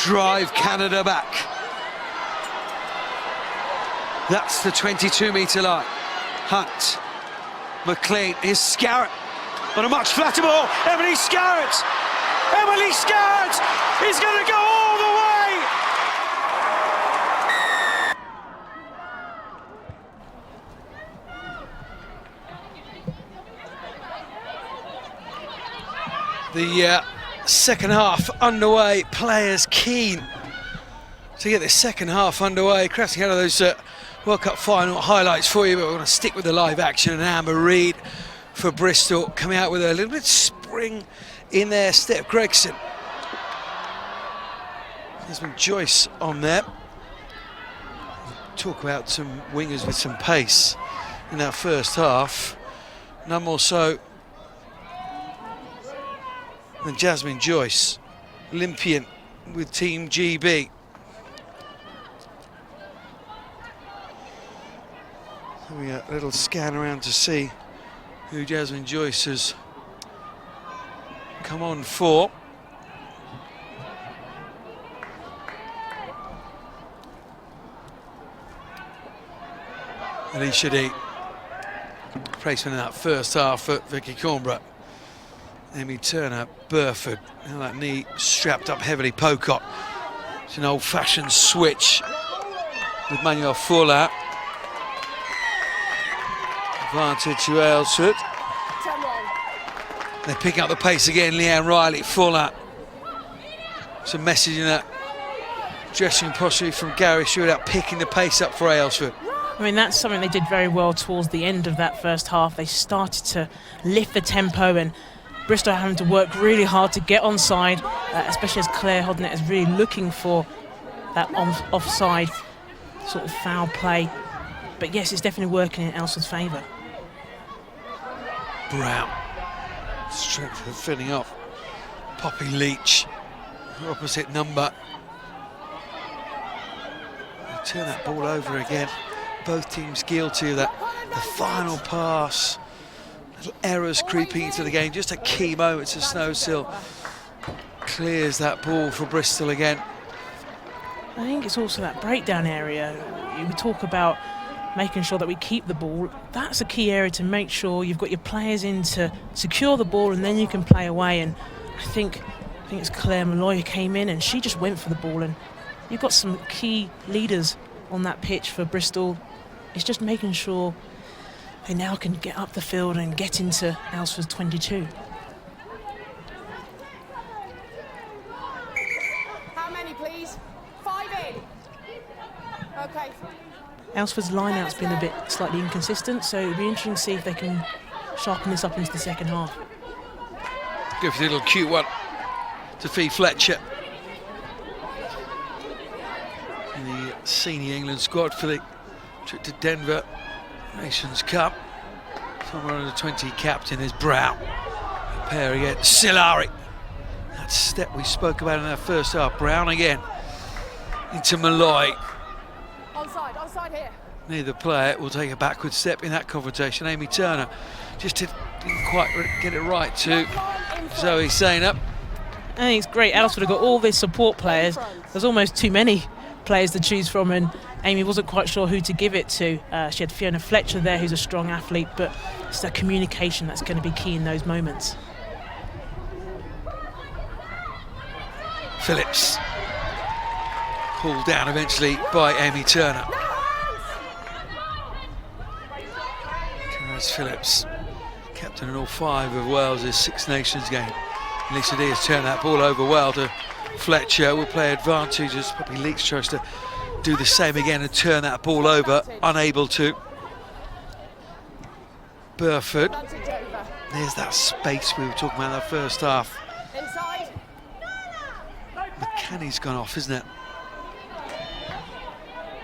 Drive Canada back. That's the 22-metre line. Hunt, McLean, here's Scarrett on a much flatter ball. Emily Scarrett! Emily Scarrett is going to go all the way! The second half underway, players keen to get this second half underway. Crafting out of those World Cup final highlights for you, but we're going to stick with the live action. And Amber Reid for Bristol coming out with a little bit of spring in their step. Gregson. There's been Joyce on there. Talk about some wingers with some pace in that first half. None more so than Jasmine Joyce, Olympian with Team GB. Having a little scan around to see who Jasmine Joyce has come on for. Alicia D, placement in that first half for Vicky Cornborough. Amy Turner, Burford, now that knee strapped up heavily. Pocock, it's an old-fashioned switch with Manuel Fuller. Advantage to Aylesford. They pick up the pace again. Leanne Riley, Fuller. Some message in that dressing possibly from Gary Stewart out picking the pace up for Aylesford. I mean, that's something they did very well towards the end of that first half. They started to lift the tempo, and Bristol having to work really hard to get onside, especially as Claire Hodnett is really looking for that offside sort of foul play. But yes, it's definitely working in Aylesford's favour. Brown, strength of filling off. Poppy Leach, her opposite number. They turn that ball over again. Both teams guilty of that. The final pass. Little errors creeping into the game. Just a key moment to Snowsill clears that ball for Bristol again. I think it's also that breakdown area. We talk about making sure that we keep the ball. That's a key area to make sure you've got your players in to secure the ball, and then you can play away. And I think it's Claire Malloy who came in and she just went for the ball. And you've got some key leaders on that pitch for Bristol. It's just making sure they now can get up the field and get into Aylesford's 22. How many, please? 5 in. Okay. Aylesford's line-out's been a bit slightly inconsistent, so it'll be interesting to see if they can sharpen this up into the second half. Go for the little cute one to Fee Fletcher. In the senior England squad for the trip to Denver Nations Cup. Somewhere under 20 captain is Brown. A pair again. Silari. That step we spoke about in that first half. Brown again into Malloy. Onside here. Neither player will take a backward step in that confrontation. Amy Turner just didn't quite get it right to Zoe Zainab. I think it's great. Aylesford have got all these support players. There's almost too many players to choose from, and Amy wasn't quite sure who to give it to. She had Fiona Fletcher there, who's a strong athlete, but it's the communication that's going to be key in those moments. Phillips pulled down eventually by Amy Turner. Terence Phillips, captain in all 5 of Wales' Six Nations game. Lisa D has turned that ball over well to Fletcher. Will play advantage as probably Leach tries to do the same again and turn that ball over, unable to. Burford. There's that space we were talking about in that first half. McCanny's gone off, isn't it?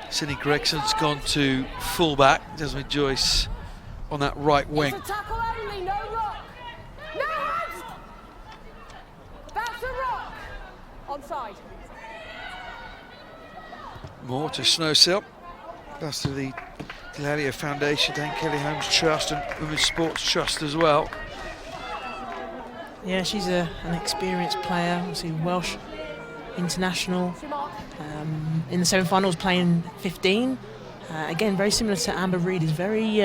Sydney Gregson's gone to fullback. Desmond Joyce on that right wing. It's a tackle only, no rock. No hands. That's a rock. Onside. More to Snowsill. That's to the Gladio Foundation, Dan Kelly Holmes Trust and Women's Sports Trust as well. Yeah, she's an experienced player, obviously Welsh international. In the semi-finals, playing 15. Again, very similar to Amber Reid. Is very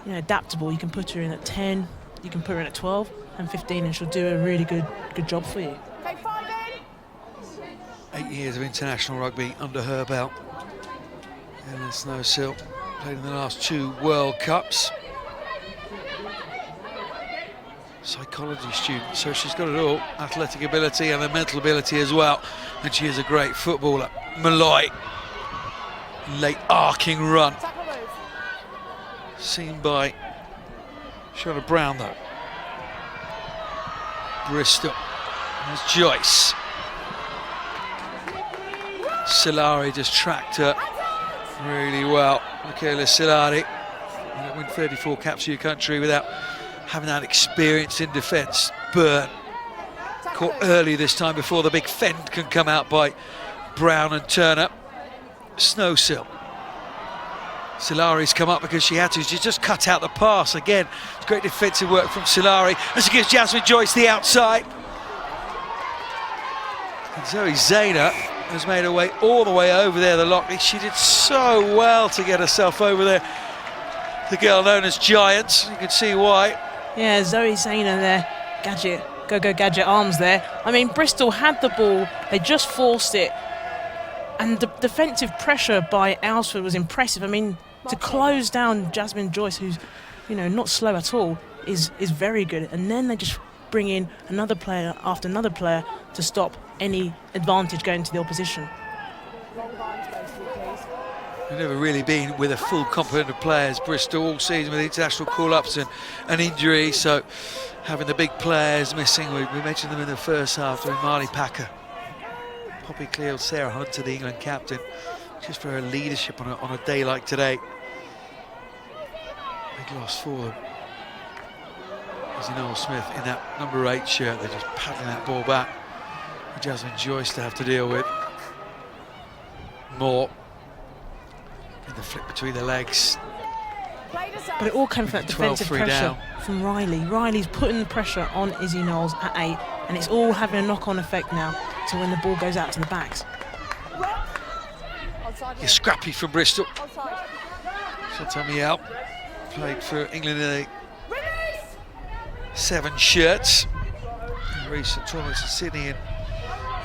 adaptable. You can put her in at 10, you can put her in at 12 and 15, and she'll do a really good job for you. 8 years of international rugby under her belt. Ellen Snowsill played in the last 2 World Cups. Psychology student, so she's got it all. Athletic ability and the mental ability as well. And she is a great footballer. Malloy. Late arcing run. Seen by Shona Brown though. Bristol. There's Joyce. Silari just tracked her really well. Michaela Silari. You don't win 34 caps for your country without having that experience in defence. Byrne caught early this time before the big fend can come out by Brown and Turner. Snowsill. Silari's come up because she had to. She just cut out the pass again. It's great defensive work from Silari as she gives Jasmine Joyce the outside. And Zoe Zaynab has made her way all the way over there, the lock. She did so well to get herself over there. The girl known as Giants, you can see why. Yeah, Zoe Zaynab there, Gadget, go Gadget arms there. I mean, Bristol had the ball, they just forced it, and the defensive pressure by Aylesford was impressive. I mean, to close down Jasmine Joyce, who's not slow at all, is very good. And then they just bring in another player after another player to stop any advantage going to the opposition. They've never really been with a full complement of players, Bristol, all season with international call-ups and injuries, so having the big players missing, we mentioned them in the first half, doing Marley Packer, Poppy Cleal, Sarah Hunter, the England captain, just for her leadership on a day like today. Big loss for them. As Noel Smith in that number 8 shirt, they're just paddling that ball back. Jasmine Joyce to have to deal with. More. And the flick between the legs. But it all came from that defensive pressure down from Riley. Riley's putting the pressure on Izzy Knowles at 8, and it's all having a knock-on effect now to when the ball goes out to the backs. You're scrappy from Bristol. Chantal Miel played for England in a 7 shirts in recent tournaments in Sydney and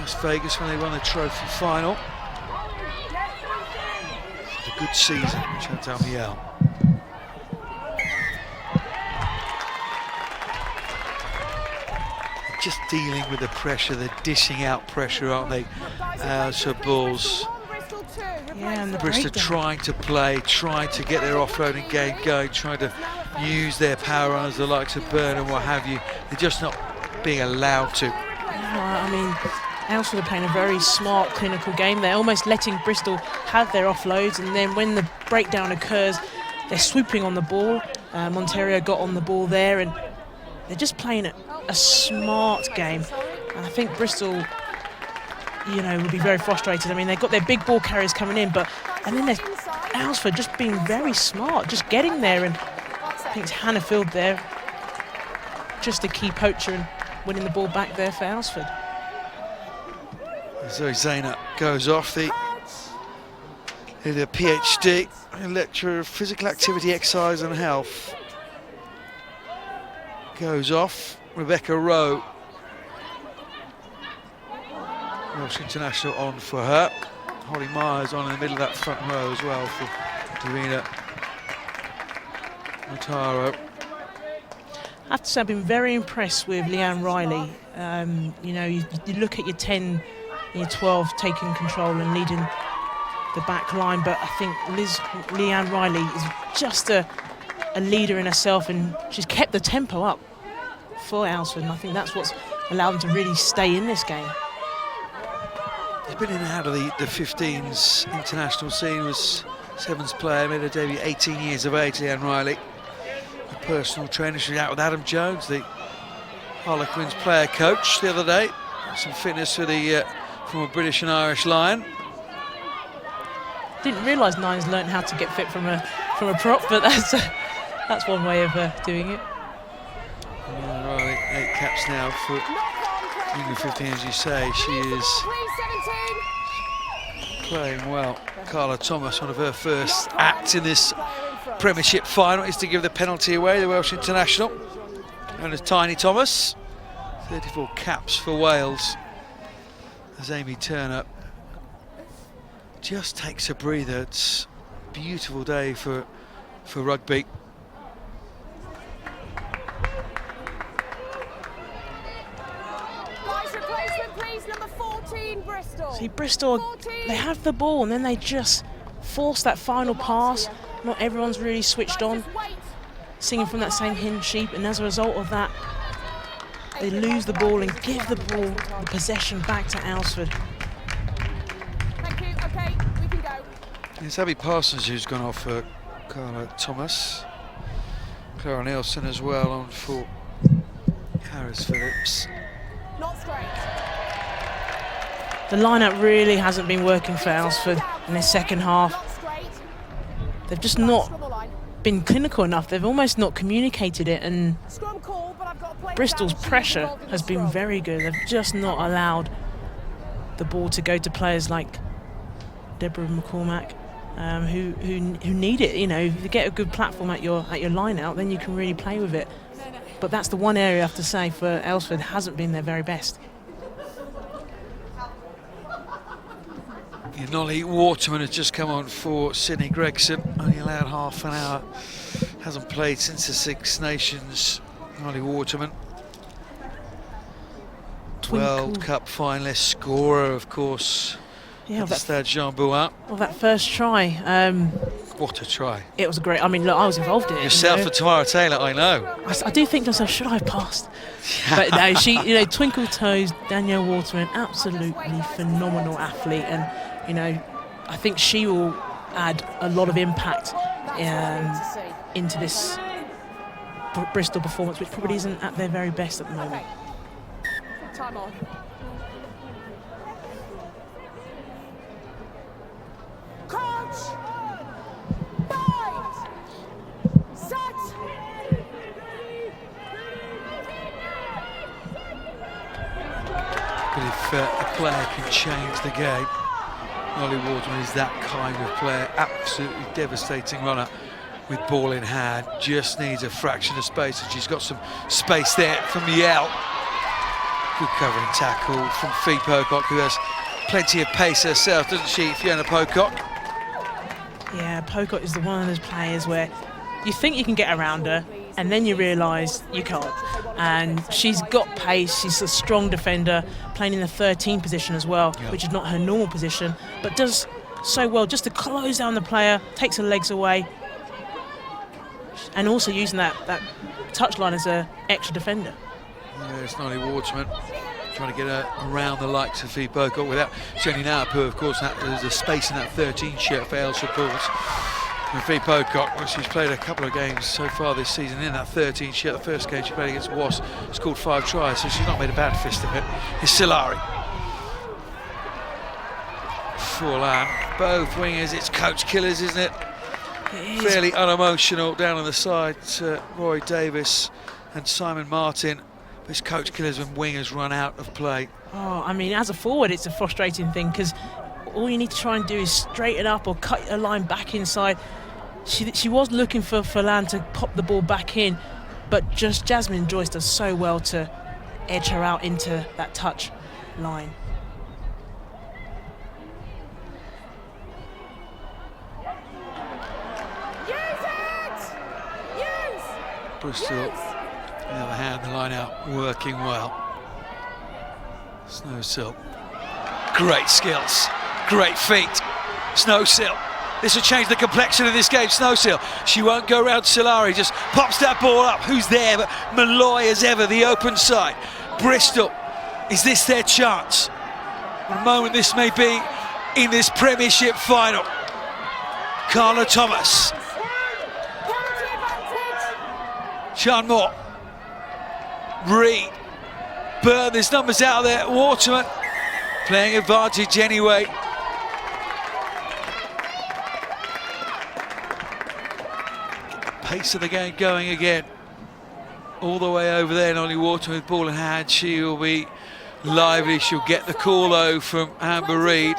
Las Vegas when they won the trophy final. A good season, Chantal Miel. Just dealing with the pressure, they're dishing out pressure, aren't they? Alford Bulls. Yeah, and the Bristol trying to play, trying to get their off-roading game going, trying to use their power runners, the likes of Byrne and what have you. They're just not being allowed to. I mean, Aylesford are playing a very smart, clinical game. They're almost letting Bristol have their offloads, and then when the breakdown occurs, they're swooping on the ball. Monterio got on the ball there, and they're just playing a smart game. And I think Bristol, you know, will be very frustrated. I mean, they've got their big ball carriers coming in, and then there's Aylesford just being very smart, just getting there, and I think it's Hannafield there, just a key poacher and winning the ball back there for Aylesford. Zoe Zayner goes off, the PhD, lecturer of physical activity, exercise and health. Goes off. Rebecca Rowe, Welsh International, on for her. Holly Myers on in the middle of that front row as well for Davina Mataro. I have to say I've been very impressed with Leanne Riley. You know, you look at your 10, your 12 taking control and leading the back line, but I think Leanne Riley is just a leader in herself, and she's kept the tempo up for Aylesford, and I think that's what's allowed them to really stay in this game. She's been in and out of the 15s international scene, was Sevens player, made her debut 18 years of age, Leanne Riley. A personal trainer, she's out with Adam Jones, the Harlequins player coach, the other day. Some fitness for the from a British and Irish Lion. Didn't realise Nines learnt how to get fit from a prop, but that's one way of doing it. Yeah, Riley, 8 caps now for England 15, as you say. She is playing well. Carla Thomas, one of her first acts in this Premiership final is to give the penalty away, the Welsh international, known as Tiny Thomas. 34 caps for Wales, as Amy Turner just takes a breather. It's a beautiful day for rugby. Guys, replacement please, number 14, Bristol. See, Bristol, 14. they have the ball and then they just force that final pass. Not everyone's really switched on, singing from that same hymn sheet, and as a result of that, they lose the ball and give the ball, the possession, back to Aylesford. Thank you, okay, we can go. It's Abby Parsons who's gone off for Carla Thomas. Clara Nielsen as well on for Harris Phillips. Not straight. The lineup really hasn't been working for Aylesford in their second half. Not straight. They've just not been clinical enough. They've almost not communicated it, and Scrum call, but I've got to play Bristol's down. She's pressure involved in the has been scrum. very good. They've just not allowed the ball to go to players like Deborah McCormack, who need it. You know, if you get a good platform at your line out, then you can really play with it. But that's the one area I have to say for Aylesford hasn't been their very best. Nolly Waterman has just come on for Sydney Gregson, only allowed half an hour, hasn't played since the Six Nations. Nolly Waterman, World Cup finalist, scorer of course, Yeah, at the Stade Jean Bouin. Well, that first try, What a try. it was great. I mean, look, I was involved in it. Yourself you know. and Tamara Taylor, I know. I do think to myself, should I have passed? But no, she, you know, twinkle toes, Danielle Waterman, absolutely phenomenal athlete, and you know, I think she will add a lot of impact into this Bristol performance, which probably isn't at their very best at the moment. Okay. Time on. Coach! Bind! Set! But if a player can change the game, Nolly Waterman is that kind of player. Absolutely devastating runner with ball in hand. Just needs a fraction of space, and she's got some space there from Yell. Good covering tackle from Fee Pocock, who has plenty of pace herself, doesn't she, Fiona Pocock? Yeah, Pocock is one of those players where you think you can get around her, and then you realise you can't. And she's got pace, she's a strong defender, playing in the 13 position as well, which is not her normal position, but does so well just to close down the player, takes her legs away, and also using that touchline as an extra defender. There's Nolly Waterman trying to get her around the likes of Fee Pocock without Jenny Napu, of course. There's a space in that 13 shirt for Aylesford Bulls. Fee Pocock, well, she's played a couple of games so far this season. In that 13, the first game she played against Wasp, scored 5 tries, so she's not made a bad fist of it. It's Solari. Forlan, both wingers, it's coach killers, isn't it? It is. Fairly unemotional down on the side, Roy Davis and Simon Martin. But it's coach killers when wingers run out of play. Oh, I mean, as a forward, it's a frustrating thing because all you need to try and do is straighten up or cut a line back inside. She was looking for Forlan to pop the ball back in, but just Jasmine Joyce does so well to edge her out into that touch line. Bristol, on the other hand, the line out working well. Snowsill, great skills, great feet. Snowsill, this will change the complexion of this game. Snowsill, she won't go around Solari, just pops that ball up. Who's there but Malloy as ever, the open side. Bristol, is this their chance? What a moment this may be in this Premiership final. Carla Thomas. Sean Moore, Reed, Byrne, there's numbers out there, Waterman playing advantage anyway. Get the pace of the game going again. All the way over there, Nolly Waterman with ball in hand, she will be lively, she'll get the call though from Amber Reed.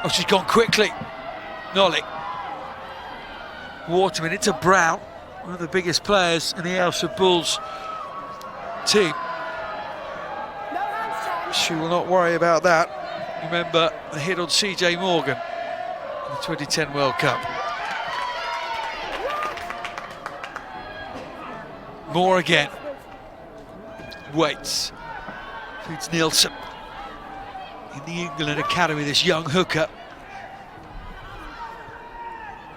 Oh, she's gone quickly, Nolly. Waterman into Brown. One of the biggest players in the Aylesford Bulls team. She will not worry about that. Remember the hit on CJ Morgan in the 2010 World Cup. Moore again. Waits. Feeds Nielsen. In the England Academy, this young hooker.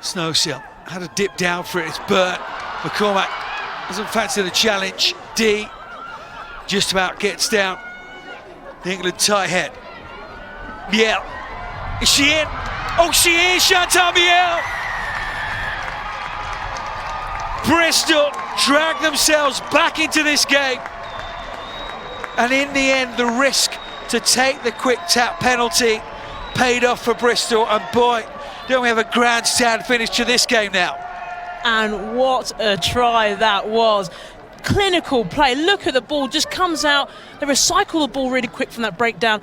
Snowsill had a dip down for it. It's Burt. McCormack doesn't fancy the challenge. D just about gets down. The England tight head. Miel. Is she in? Oh, she is, Chantal Miel! Bristol drag themselves back into this game. And in the end, the risk to take the quick tap penalty paid off for Bristol. And boy, don't we have a grandstand finish to this game now. And what a try that was. Clinical play. Look at the ball, just comes out. They recycle the ball really quick from that breakdown.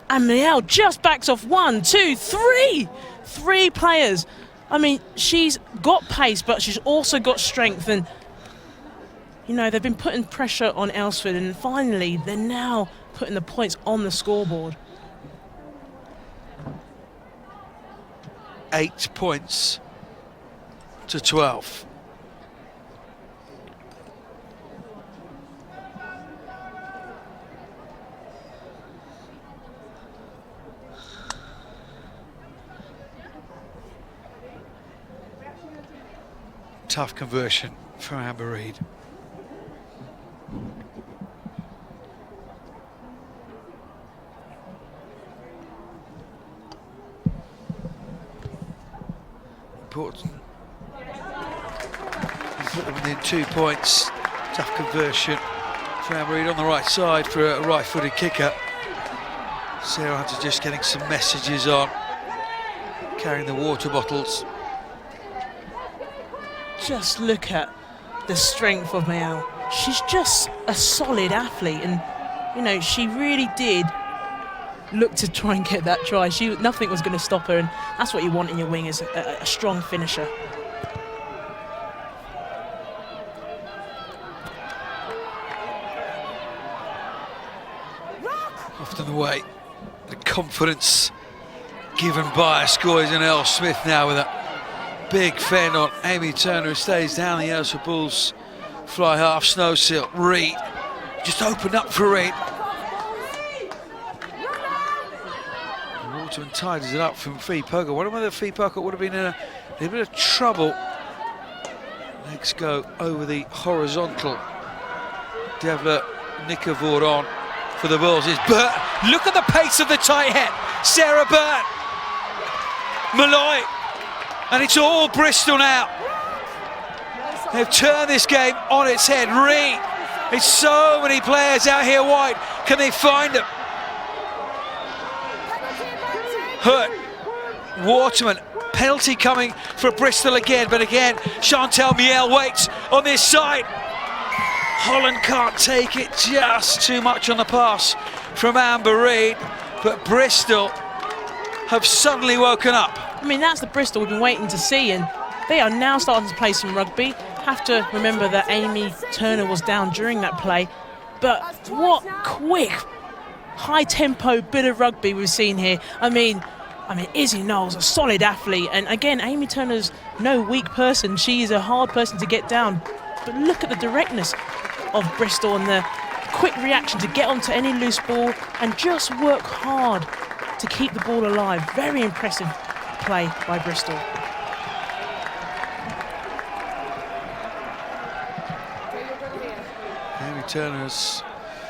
And Miel just backs off 1, 2, 3. 3 players. I mean, she's got pace, but she's also got strength. And, you know, they've been putting pressure on Aylesford, and finally they're now putting the points on the scoreboard. 8 points to 12. Tough conversion for Amber Reed. Important. Put them within 2 points. Tough conversion for Amber Reed on the right side for a right-footed kicker. Sarah Hunter just getting some messages on, carrying the water bottles. Just look at the strength of Miel. She's just a solid athlete, and you know, she really did look to try and get that try. Nothing was going to stop her, and that's what you want in your wing, is a strong finisher. Often the way, the confidence given by Scoys and Elle Smith now with a big fend on Amy Turner, who stays down. The Aylesford Bulls fly half. Snowsill, Reed, just opened up for Reed. Waterman tidies it up from Fee Pocock. What whether Fee Pocock would have been in a little bit of trouble. Legs go over the horizontal. Devler Nickervoort on for the Bulls. Is Burt. Look at the pace of the tight head. Sarah Burt. Malloy. And it's all Bristol now. They've turned this game on its head. Reed, it's so many players out here wide. Can they find them? Hurt, Waterman, penalty coming for Bristol again, but again, Chantal Miel waits on this side. Holland can't take it, just too much on the pass from Amber Reed, but Bristol have suddenly woken up. I mean, that's the Bristol we've been waiting to see, and they are now starting to play some rugby. Have to remember that Amy Turner was down during that play, but what quick, high-tempo bit of rugby we've seen here. I mean, Izzy Knowles, a solid athlete, and again, Amy Turner's no weak person. She is a hard person to get down, but look at the directness of Bristol and the quick reaction to get onto any loose ball and just work hard to keep the ball alive. Very impressive play by Bristol. Amy Turner's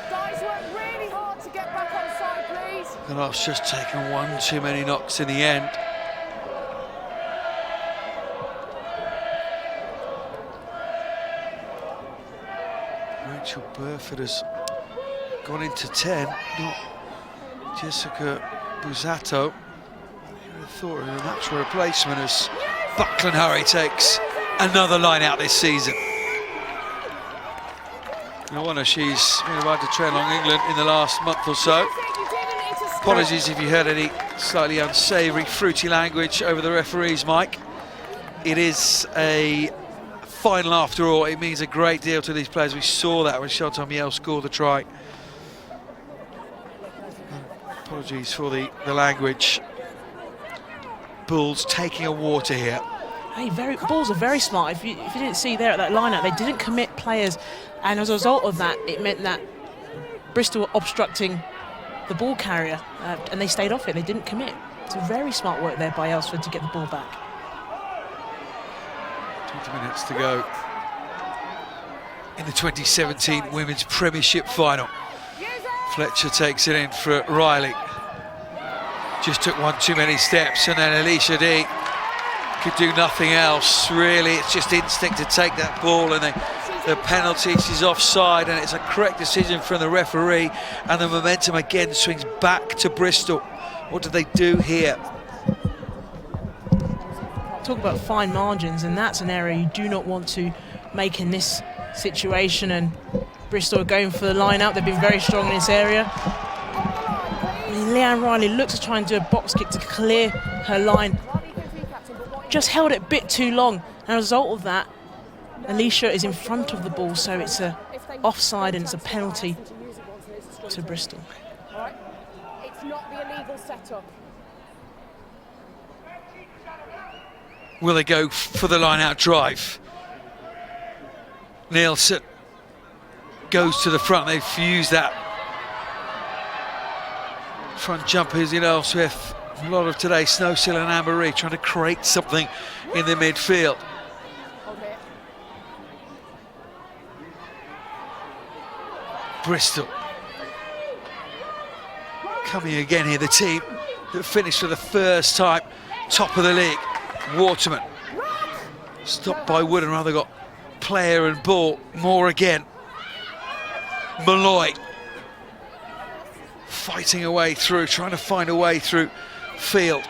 Guys, work really hard to get back on side, please. and I've just taken one too many knocks in the end. Rachel Burford has gone into 10, not Jessica Busato. You would have thought of a natural replacement as Buckland Hurry takes another line out this season. No wonder she's been about to tread along England in the last month or so. Apologies if you heard any slightly unsavoury, fruity language over the referee's mic. It is a final after all. It means a great deal to these players. We saw that when Chantal Miel scored the try. Apologies for the language. Bulls taking a water here. Hey, Bulls are very smart. If you didn't see there at that line-out, they didn't commit players, and as a result of that, it meant that Bristol were obstructing the ball carrier, and they stayed off it. They didn't commit. It's a very smart work there by Aylesford to get the ball back. 20 minutes to go in the 2017 Women's Premiership final. Fletcher takes it in for Riley. Just took one too many steps, and then Alicia D could do nothing else, really. It's just instinct to take that ball, and the penalty, she's offside, and it's a correct decision from the referee, and the momentum again swings back to Bristol. What do they do here? Talk about fine margins, and that's an error you do not want to make in this situation, and Bristol are going for the line out. They've been very strong in this area. I mean, Leanne Riley looks to try and do a box kick to clear her line. Just held it a bit too long, and as a result of that, Alicia is in front of the ball, so it's a offside and it's a penalty to Bristol. It's not the illegal setup. Will they go for the line-out drive? Nielsen goes to the front. They've used that front jumpers in Aylesford. A lot of today, Snowsill and Amber-Reed trying to create something in the midfield. Bristol coming again here, the team that finished for the first time top of the league. Waterman stopped by Wood and rather got player and ball. More again. Malloy fighting a way through, trying to find a way through field.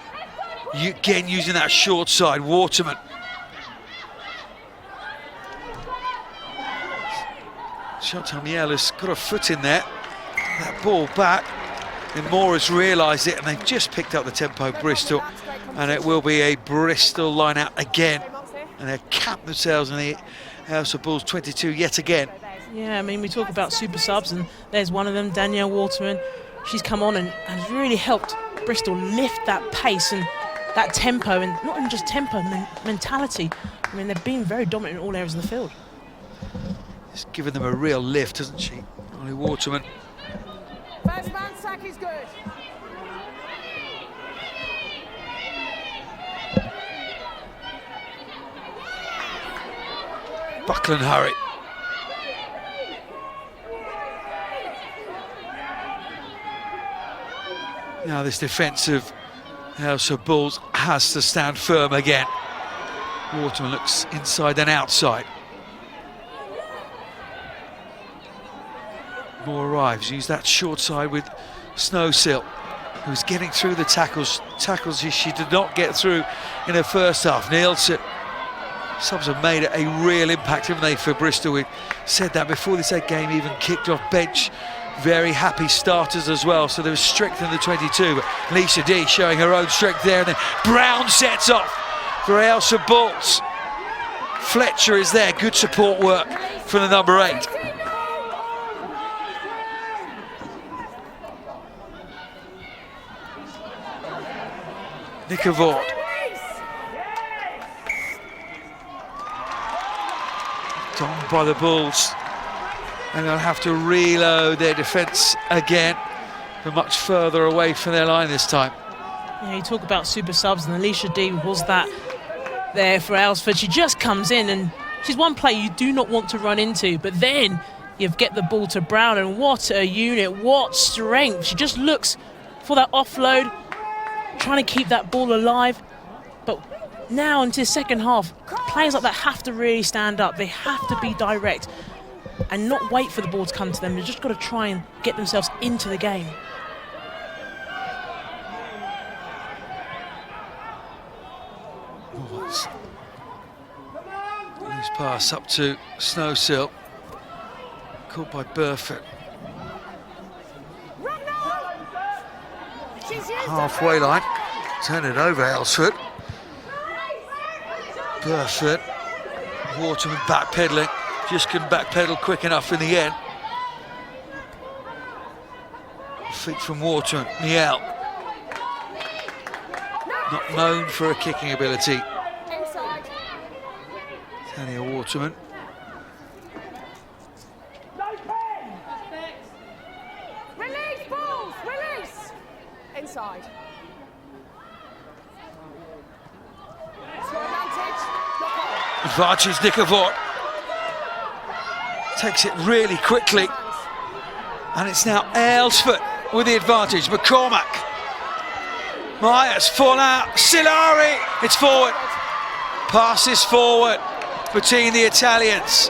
Again using that short side. Waterman. Chantal Miel has got a foot in there. That ball back. And Moore has realised it, and they've just picked up the tempo, Bristol. And it will be a Bristol line out again. And they've capped themselves in the Alford Bulls 22 yet again. Yeah, I mean, we talk about super subs, and there's one of them, Danielle Waterman. She's come on and has really helped Bristol lift that pace and that tempo, and not even just tempo, mentality. I mean, they've been very dominant in all areas of the field. It's given them a real lift, hasn't she? Ollie Waterman. First man sack is good. Buckland Hurry. Now this defensive Alford Bulls has to stand firm again. Waterman looks inside then outside. Moore arrives, use that short side with Snowsill, who's getting through the tackles she did not get through in her first half. Nielsen, subs have made a real impact, haven't they, for Bristol? We said that before this game even kicked off. Bench, very happy starters as well, so there was strength in the 22, but Lisa D showing her own strength there, and then Brown sets off for Aylesford Bulls. Fletcher is there, good support work from the number 8. Nickervort. Done by the Bulls, and they'll have to reload their defence again. They're much further away from their line this time. Yeah, you talk about super subs, and Alicia D was that there for Aylesford. She just comes in, and she's one player you do not want to run into, but then you get the ball to Brown, and what a unit, what strength. She just looks for that offload, trying to keep that ball alive. But now into the second half, players like that have to really stand up. They have to be direct and not wait for the ball to come to them. They've just got to try and get themselves into the game. Loose pass up to Snowsill, caught by Burford. Halfway line, turn it over Aylesford. Burford, Waterman backpedaling, just couldn't backpedal quick enough in the end. Feet from Waterman, Niel. Not known for a kicking ability. Tanya Waterman. Release, balls, release! Inside. Advantage, Nickervort. Takes it really quickly. And it's now Aylesford with the advantage. McCormack. Myers, full out. Silari, it's forward. Passes forward between the Italians.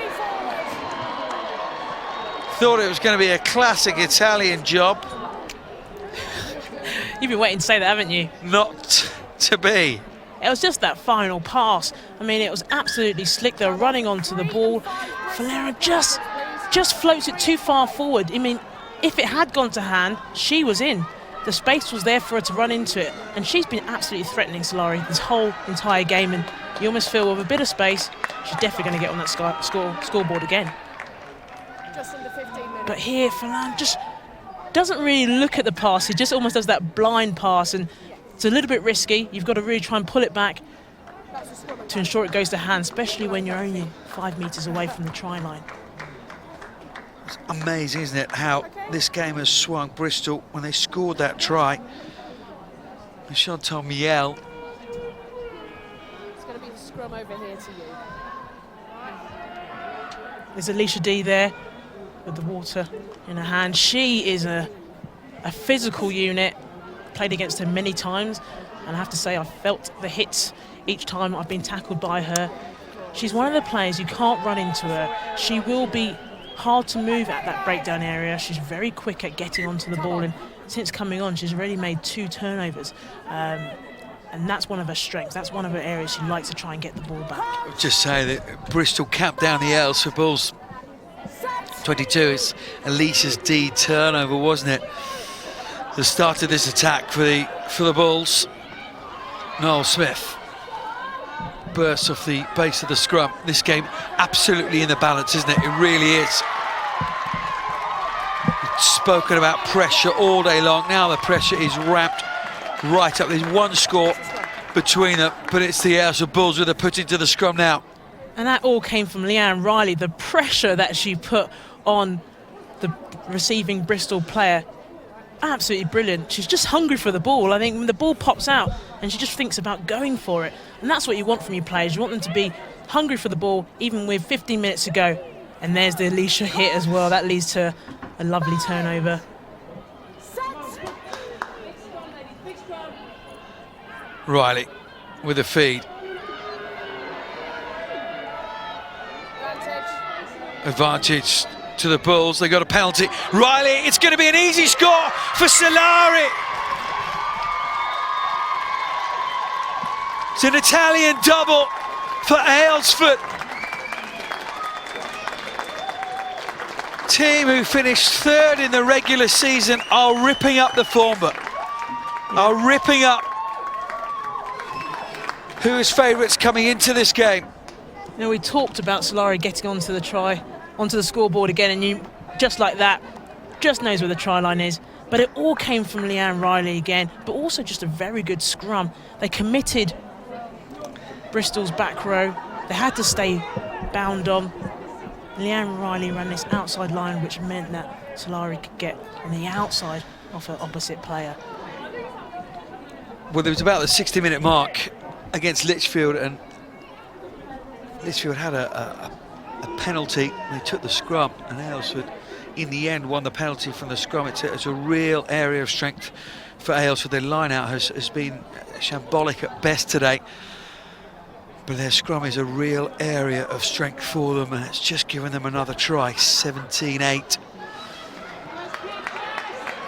Thought it was going to be a classic Italian job. You've been waiting to say that, haven't you? Not to be. It was just that final pass. I mean, it was absolutely slick. They were running onto the ball. Valera just floats it too far forward. I mean, if it had gone to hand, she was in. The space was there for her to run into it. And she's been absolutely threatening Solari this whole entire game. And you almost feel with a bit of space, she's definitely going to get on that scoreboard again. Just under 15 minutes. But here, Falan just doesn't really look at the pass. He just almost does that blind pass. And it's a little bit risky. You've got to really try and pull it back to ensure it goes to hand, especially when you're only 5 metres away from the try line. It's amazing, isn't it, how this game has swung. Bristol, when they scored that try, and Chantal Miel. It's going to be the scrum over here to you. There's Alicia D there with the water in her hand. She is a physical unit. Played against her many times, and I have to say I felt the hits each time I've been tackled by her. She's one of the players you can't run into her. She will be hard to move at that breakdown area. She's very quick at getting onto the ball, and since coming on she's already made 2 turnovers, and that's one of her strengths. That's one of her areas she likes to try and get the ball back. Just say that Bristol camped down the Aylesford Bulls. 22 is Elisa's D turnover, wasn't it? The start of this attack for the Bulls. Noel Smith bursts off the base of the scrum. This game absolutely in the balance, isn't it? It really is. We've spoken about pressure all day long. Now the pressure is ramped right up. There's one score between them, but it's the Aylesford Bulls with a put into the scrum now. And that all came from Leanne Riley. The pressure that she put on the receiving Bristol player, absolutely brilliant. She's just hungry for the ball. I think when the ball pops out and she just thinks about going for it, and that's what you want from your players. You want them to be hungry for the ball even with 15 minutes to go. And there's the Alicia hit as well. That leads to a lovely turnover. Riley with a feed. Advantage to the Bulls. They got a penalty. Riley, it's going to be an easy score for Solari. It's an Italian double for Aylesford. Team who finished third in the regular season are ripping up the form book. Are ripping up. Who is favourites coming into this game? You know, we talked about Solari getting onto the scoreboard again, and you, just like that, just knows where the try line is. But it all came from Leanne Riley again, but also just a very good scrum. They committed Bristol's back row. They had to stay bound on. Leanne Riley ran this outside line, which meant that Solari could get on the outside off her opposite player. Well, there was about the 60-minute mark against Lichfield, and Lichfield had a penalty. They took the scrum, and Aylesford in the end won the penalty from the scrum. It's a real area of strength for Aylesford. Their line out has been shambolic at best today, but their scrum is a real area of strength for them, and it's just given them another try. 17-8.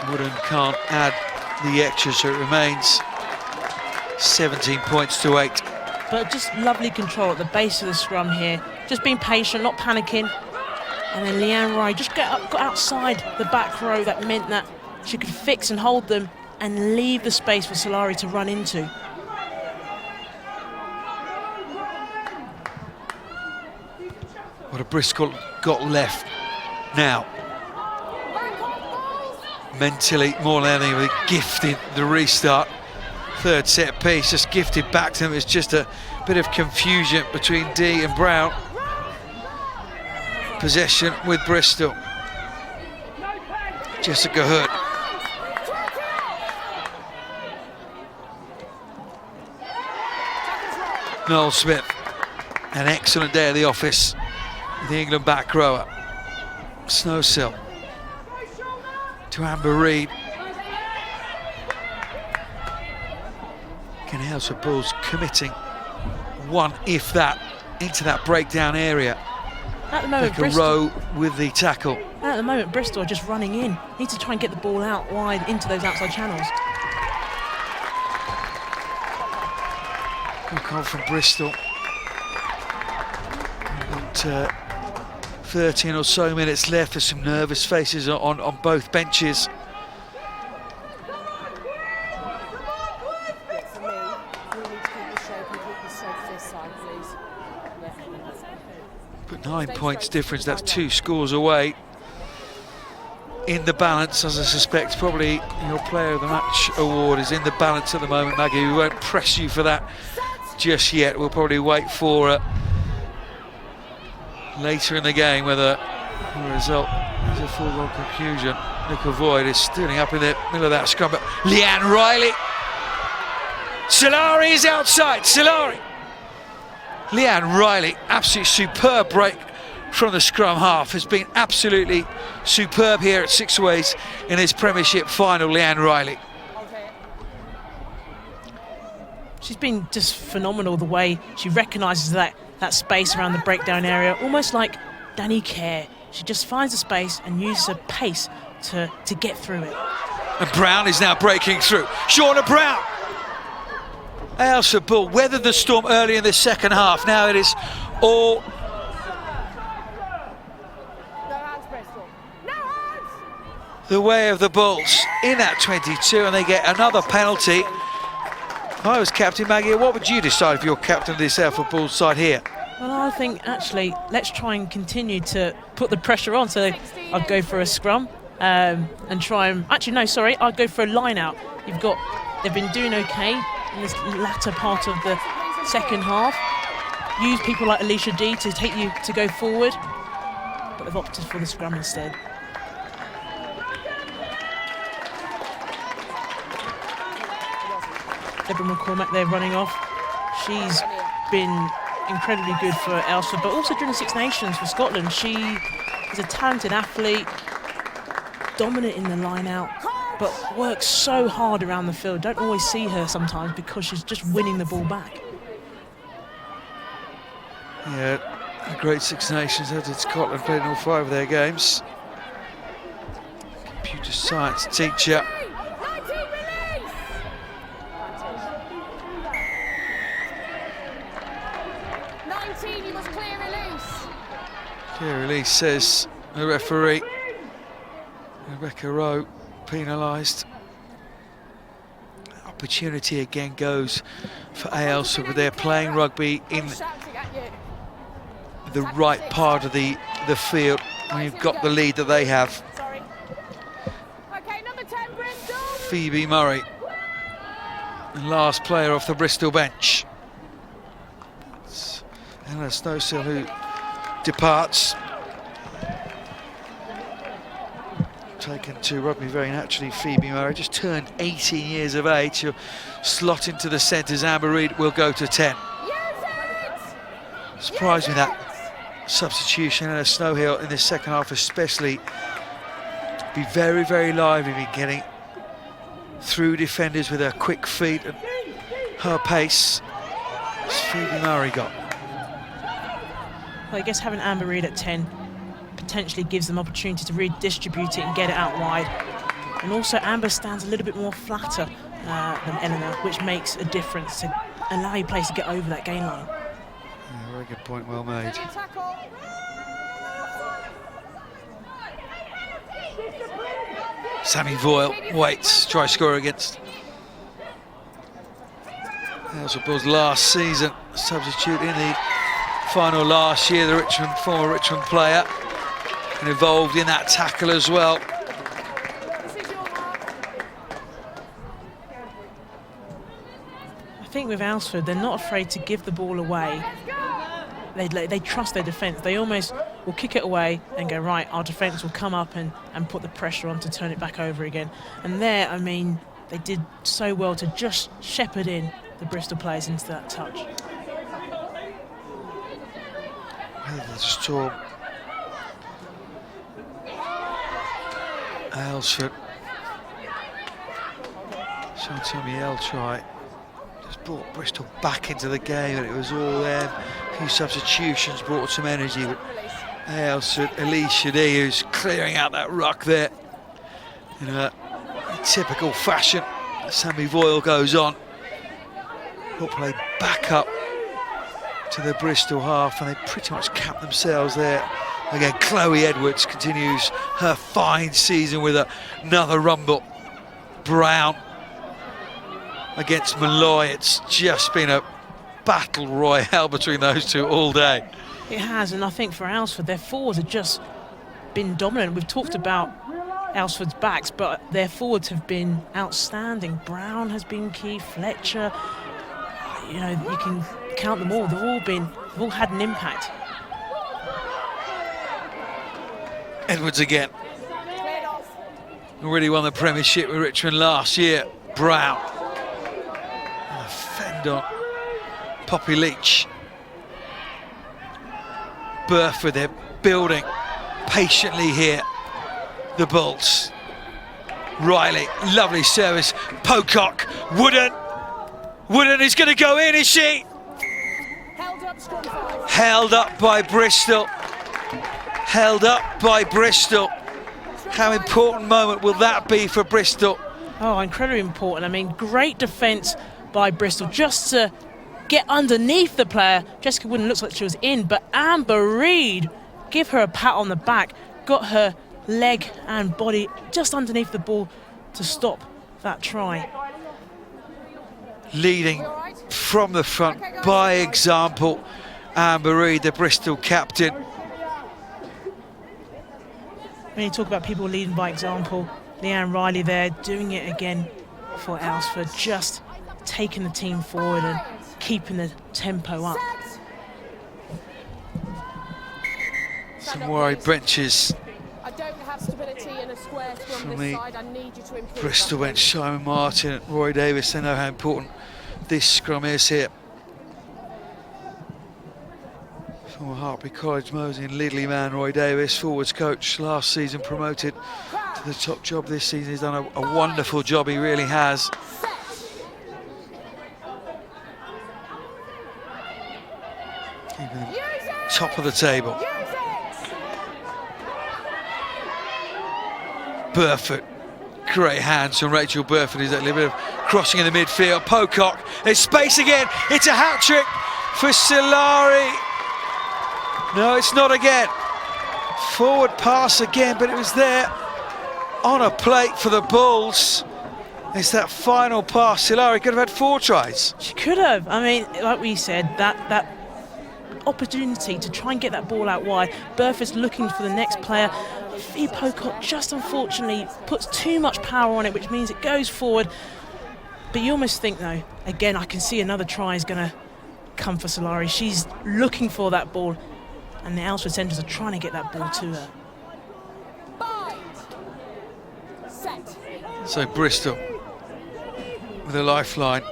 Wooden can't add the extra, so it remains 17 points to 8. But just lovely control at the base of the scrum here. Just being patient, not panicking. And then Leanne Riley just got outside the back row. That meant that she could fix and hold them and leave the space for Solari to run into. What a Bristol got left now. Mentally, more than anything, they gifted the restart. Third set piece, just gifted back to them. It's just a bit of confusion between Dee and Brown. Possession with Bristol. Jessica Hood. Noel Smith. An excellent day at the office. The England back rower. Snowsill. To Amber Reid. Can Aylesford Bulls committing one, if that, into that breakdown area. At the moment, Like a row with the tackle. At the moment, Bristol are just running in. Need to try and get the ball out wide into those outside channels. Good call from Bristol. Got 13 or so minutes left. There's some nervous faces on both benches. But 9 points difference, that's 2 scores away. In the balance, as I suspect, probably your player of the match award is in the balance at the moment, Maggie. We won't press you for that just yet. We'll probably wait for later in the game whether the result is a foregone conclusion. Nicola Void is standing up in the middle of that scrum, but Leanne Riley. Solari is outside, Solari. Leanne Riley, absolutely superb break from the scrum half. Has been absolutely superb here at Six Ways in his Premiership final, Leanne Riley. She's been just phenomenal the way she recognises that space around the breakdown area, almost like Danny Kerr. She just finds a space and uses her pace to get through it. And Brown is now breaking through. Shauna Brown. Aylesford Bull weathered the storm early in the second half. Now it is all the way of the Bulls in that 22, and they get another penalty. If I was captain, Maggie, what would you decide if you're captain of this Alford Bulls side here? Well, I think actually let's try and continue to put the pressure on. So I'd go for a scrum and try and I'd go for a line out. They've been doing okay in this latter part of the second half. Use people like Alicia D to take you to go forward, but they've opted for the scrum instead. Deborah McCormack there running off. She's been incredibly good for Aylesford, but also during the Six Nations for Scotland. She is a talented athlete, dominant in the line out, but works so hard around the field. Don't always see her sometimes because she's just winning the ball back. Yeah, The Great Six Nations, as did Scotland, played in all 5 of their games. Computer science teacher. 19, you must clear release. Clear release, says the referee. Rebecca Rowe penalised. Opportunity again goes for Aylesford, but they're playing rugby in the right part of the field when you've got the lead that they have. Okay, number 10, Bristol. Phoebe Murray, the last player off the Bristol bench. It's Ella Snowsill who departs. Taken to rugby very naturally, Phoebe Murray, just turned 18 years of age. She'll slot into the centres. Amber Reid will go to 10. Surprised me that substitution. Ella Snowhill in the second half especially. Be very, very lively, be getting through defenders with her quick feet and her pace. What's Phoebe Murray got? Well, I guess having Amber Reid at 10 potentially gives them opportunity to redistribute it and get it out wide. And also Amber stands a little bit more flatter than Eleanor, which makes a difference to allow your players to get over that gain line. Yeah, very good point, well made. Sammy Voyle waits, try score against Aylesford Bulls last season, substitute in the final last year, the former Richmond player, and involved in that tackle as well. I think with Aylesford, they're not afraid to give the ball away. They trust their defence. They almost will kick it away and go, right, our defence will come up and put the pressure on to turn it back over again. And there, I mean, they did so well to just shepherd in the Bristol players into that touch. The storm. Aylesford. Tommy L try. Just brought Bristol back into the game, and it was all them. A few substitutions brought some energy. But Aylesford, Elise Shadee, who's clearing out that ruck there in a typical fashion. Sammy Voyle goes on. Will play back up to the Bristol half, and they pretty much cap themselves there. Again, Chloe Edwards continues her fine season with another rumble. Brown against Malloy. It's just been a battle royale between those two all day. It has, and I think for Aylesford, their forwards have just been dominant. We've talked about Aylesford's backs, but their forwards have been outstanding. Brown has been key, Fletcher, you know, you can count them all. They've all had an impact. Edwards again. Already won the Premiership with Richmond last year. Brown. And a fend on Poppy Leach. Burford, they're building patiently here. The Bulls. Riley, lovely service. Pocock, Wooden is going to go in, is she? Held up by Bristol. Held up by Bristol. How important moment will that be for Bristol? Oh, incredibly important. I mean, great defence by Bristol just to get underneath the player. Jessica Wooden looks like she was in, but Amber Reid, give her a pat on the back, got her leg and body just underneath the ball to stop that try. Leading from the front by example, Amber Reid, the Bristol captain. When you talk about people leading by example, Leanne Riley there doing it again for Aylesford, just taking the team forward and keeping the tempo up. Some worried benches I don't have stability in a square from this side. I need you to improve. Bristol bench, Simon Martin and Roy Davis. They know how important this scrum is here. Former Hartbury College Mosey and Lidley man Roy Davis, forwards coach, last season promoted to the top job this season. He's done a wonderful job, he really has. Keeping them top of the table. Burford, great hands from Rachel Burford. Is that little bit of crossing in the midfield. Pocock, there's space again. It's a hat trick for Solari. No, it's not again. Forward pass again, but it was there on a plate for the Bulls. It's that final pass. Solari could have had 4 tries. She could have. I mean, like we said, that opportunity to try and get that ball out wide. Burford's looking for the next player. Fee Pocock just unfortunately puts too much power on it, which means it goes forward. But you almost think, though, again, I can see another try is going to come for Solari. She's looking for that ball, and the Aylesford centres are trying to get that ball to her. So Bristol with a lifeline.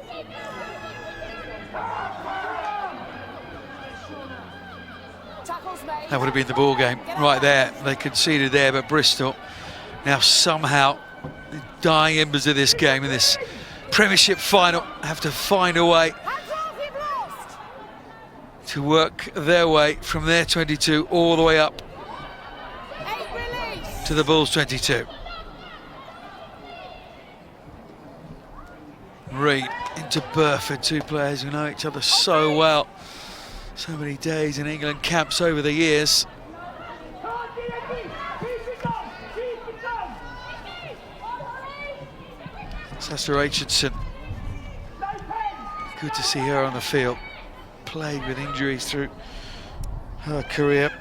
That would have been the ball game right there. They conceded there, but Bristol now somehow, the dying embers of this game in this Premiership final, have to find a way to work their way from their 22 all the way up to the Bulls 22. Reid into Burford, 2 players who know each other so well. So many days in England camps over the years. Sasha Aitchison. Good to see her on the field. Played with injuries through her career.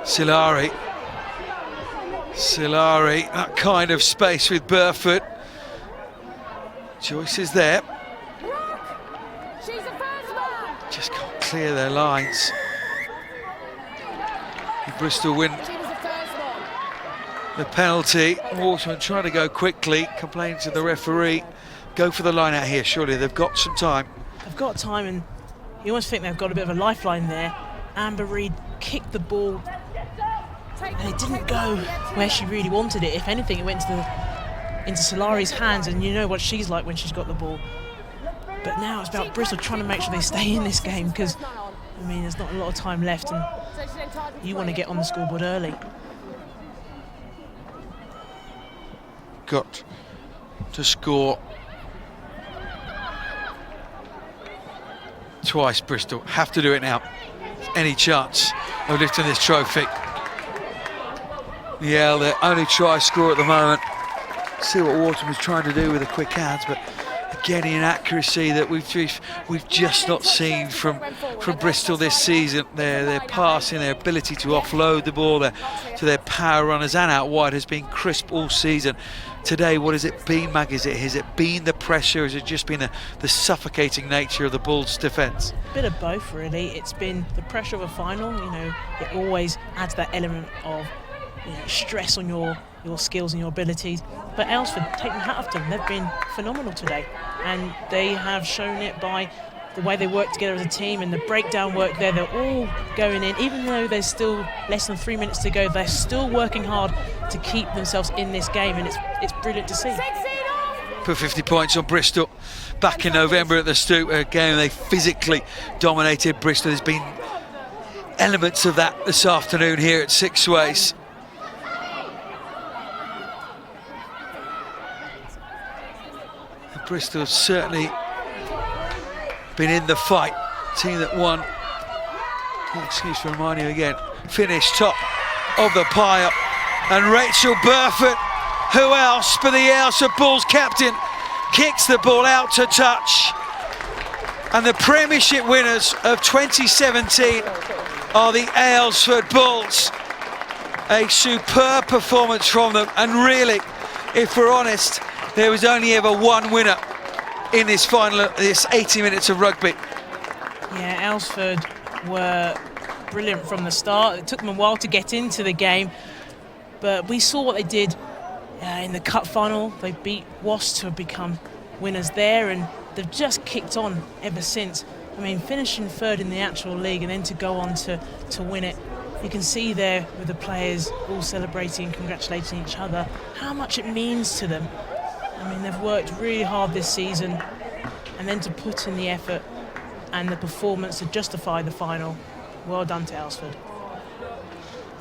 Solari, that kind of space with Burford. Joyce is there. Just can't clear their lines. Bristol win the penalty. Waterman trying to go quickly, complaining to the referee. Go for the line out here, surely they've got some time. They've got time, and you almost think they've got a bit of a lifeline there. Amber Reid kicked the ball, and it didn't go where she really wanted it. If anything, it went into Solari's hands, and you know what she's like when she's got the ball. But now it's about Bristol trying to make sure they stay in this game, because, I mean, there's not a lot of time left, and you want to get on the scoreboard early. Got to score twice, Bristol. Have to do it now. Any chance of lifting this trophy. Yeah, their only try score at the moment. See what Waterman was trying to do with the quick hands, but again, inaccuracy that we've just not seen from Bristol this season. Their passing, their ability to offload the ball to their power runners and out wide has been crisp all season. Today, what has it been, Mag? Has it been the pressure? Has it just been the suffocating nature of the Bulls' defence? A bit of both, really. It's been the pressure of a final. You know, it always adds that element of stress on your skills and your abilities. But Aylesford, take the hat off to them. They've been phenomenal today, and they have shown it by the way they work together as a team and the breakdown work there. They're all going in, even though there's still less than 3 minutes to go. They're still working hard to keep themselves in this game, and it's brilliant to see. Put 50 points on Bristol back in November at the Stoop, a game they physically dominated Bristol. There's been elements of that this afternoon here at Six Ways. Bristol have certainly been in the fight. Team that won, no excuse for reminding you again, finished top of the pile. And Rachel Burford, who else but the Aylesford Bulls captain, kicks the ball out to touch. And the Premiership winners of 2017 are the Aylesford Bulls. A superb performance from them, and really, if we're honest, there was only ever one winner in this final, this 80 minutes of rugby. Yeah, Aylesford were brilliant from the start. It took them a while to get into the game, but we saw what they did in the cup final. They beat Wasps to become winners there, and they've just kicked on ever since. I mean, finishing third in the actual league and then to go on to win it. You can see there with the players all celebrating and congratulating each other how much it means to them. I mean, they've worked really hard this season, and then to put in the effort and the performance to justify the final. Well done to Aylesford.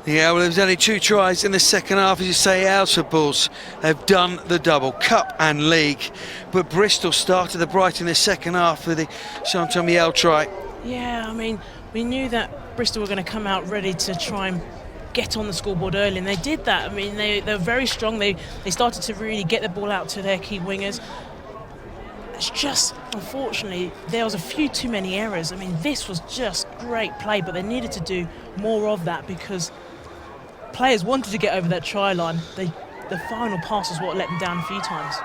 Yeah, well, there was only 2 tries in the second half. As you say, Alford Bulls have done the double, Cup and League. But Bristol started the bright in the second half with the Chantomiel try. Yeah, I mean, we knew that Bristol were going to come out ready to try and get on the scoreboard early, and they did that. I mean, they were very strong. They started to really get the ball out to their key wingers. It's just, unfortunately, there was a few too many errors. I mean, this was just great play, but they needed to do more of that because players wanted to get over that try line. The final pass is what let them down a few times.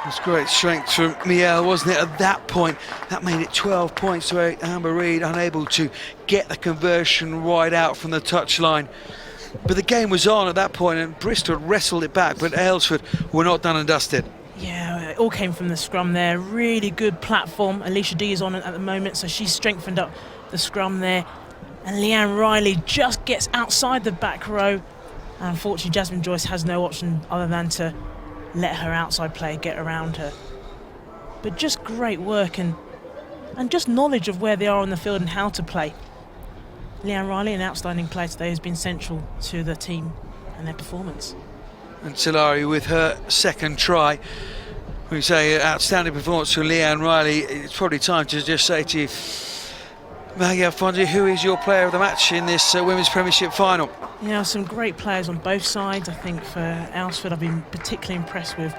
It was great strength from Miel, wasn't it, at that point? That made it 12 points to Amber Reid, unable to get the conversion right out from the touchline. But the game was on at that point, and Bristol wrestled it back, but Aylesford were not done and dusted. Yeah, it all came from the scrum there. Really good platform. Alicia D is on it at the moment, so she's strengthened up the scrum there. And Leanne Riley just gets outside the back row. And unfortunately, Jasmine Joyce has no option other than to let her outside player get around her. But just great work and just knowledge of where they are on the field and how to play. Leanne Riley, an outstanding player today, has been central to the team and their performance. And Tilari with her second try. We say outstanding performance from Leanne Riley. It's probably time to just say to you, Maggie Alfonso, who is your player of the match in this Women's Premiership final? Yeah, some great players on both sides. I think for Aylesford, I've been particularly impressed with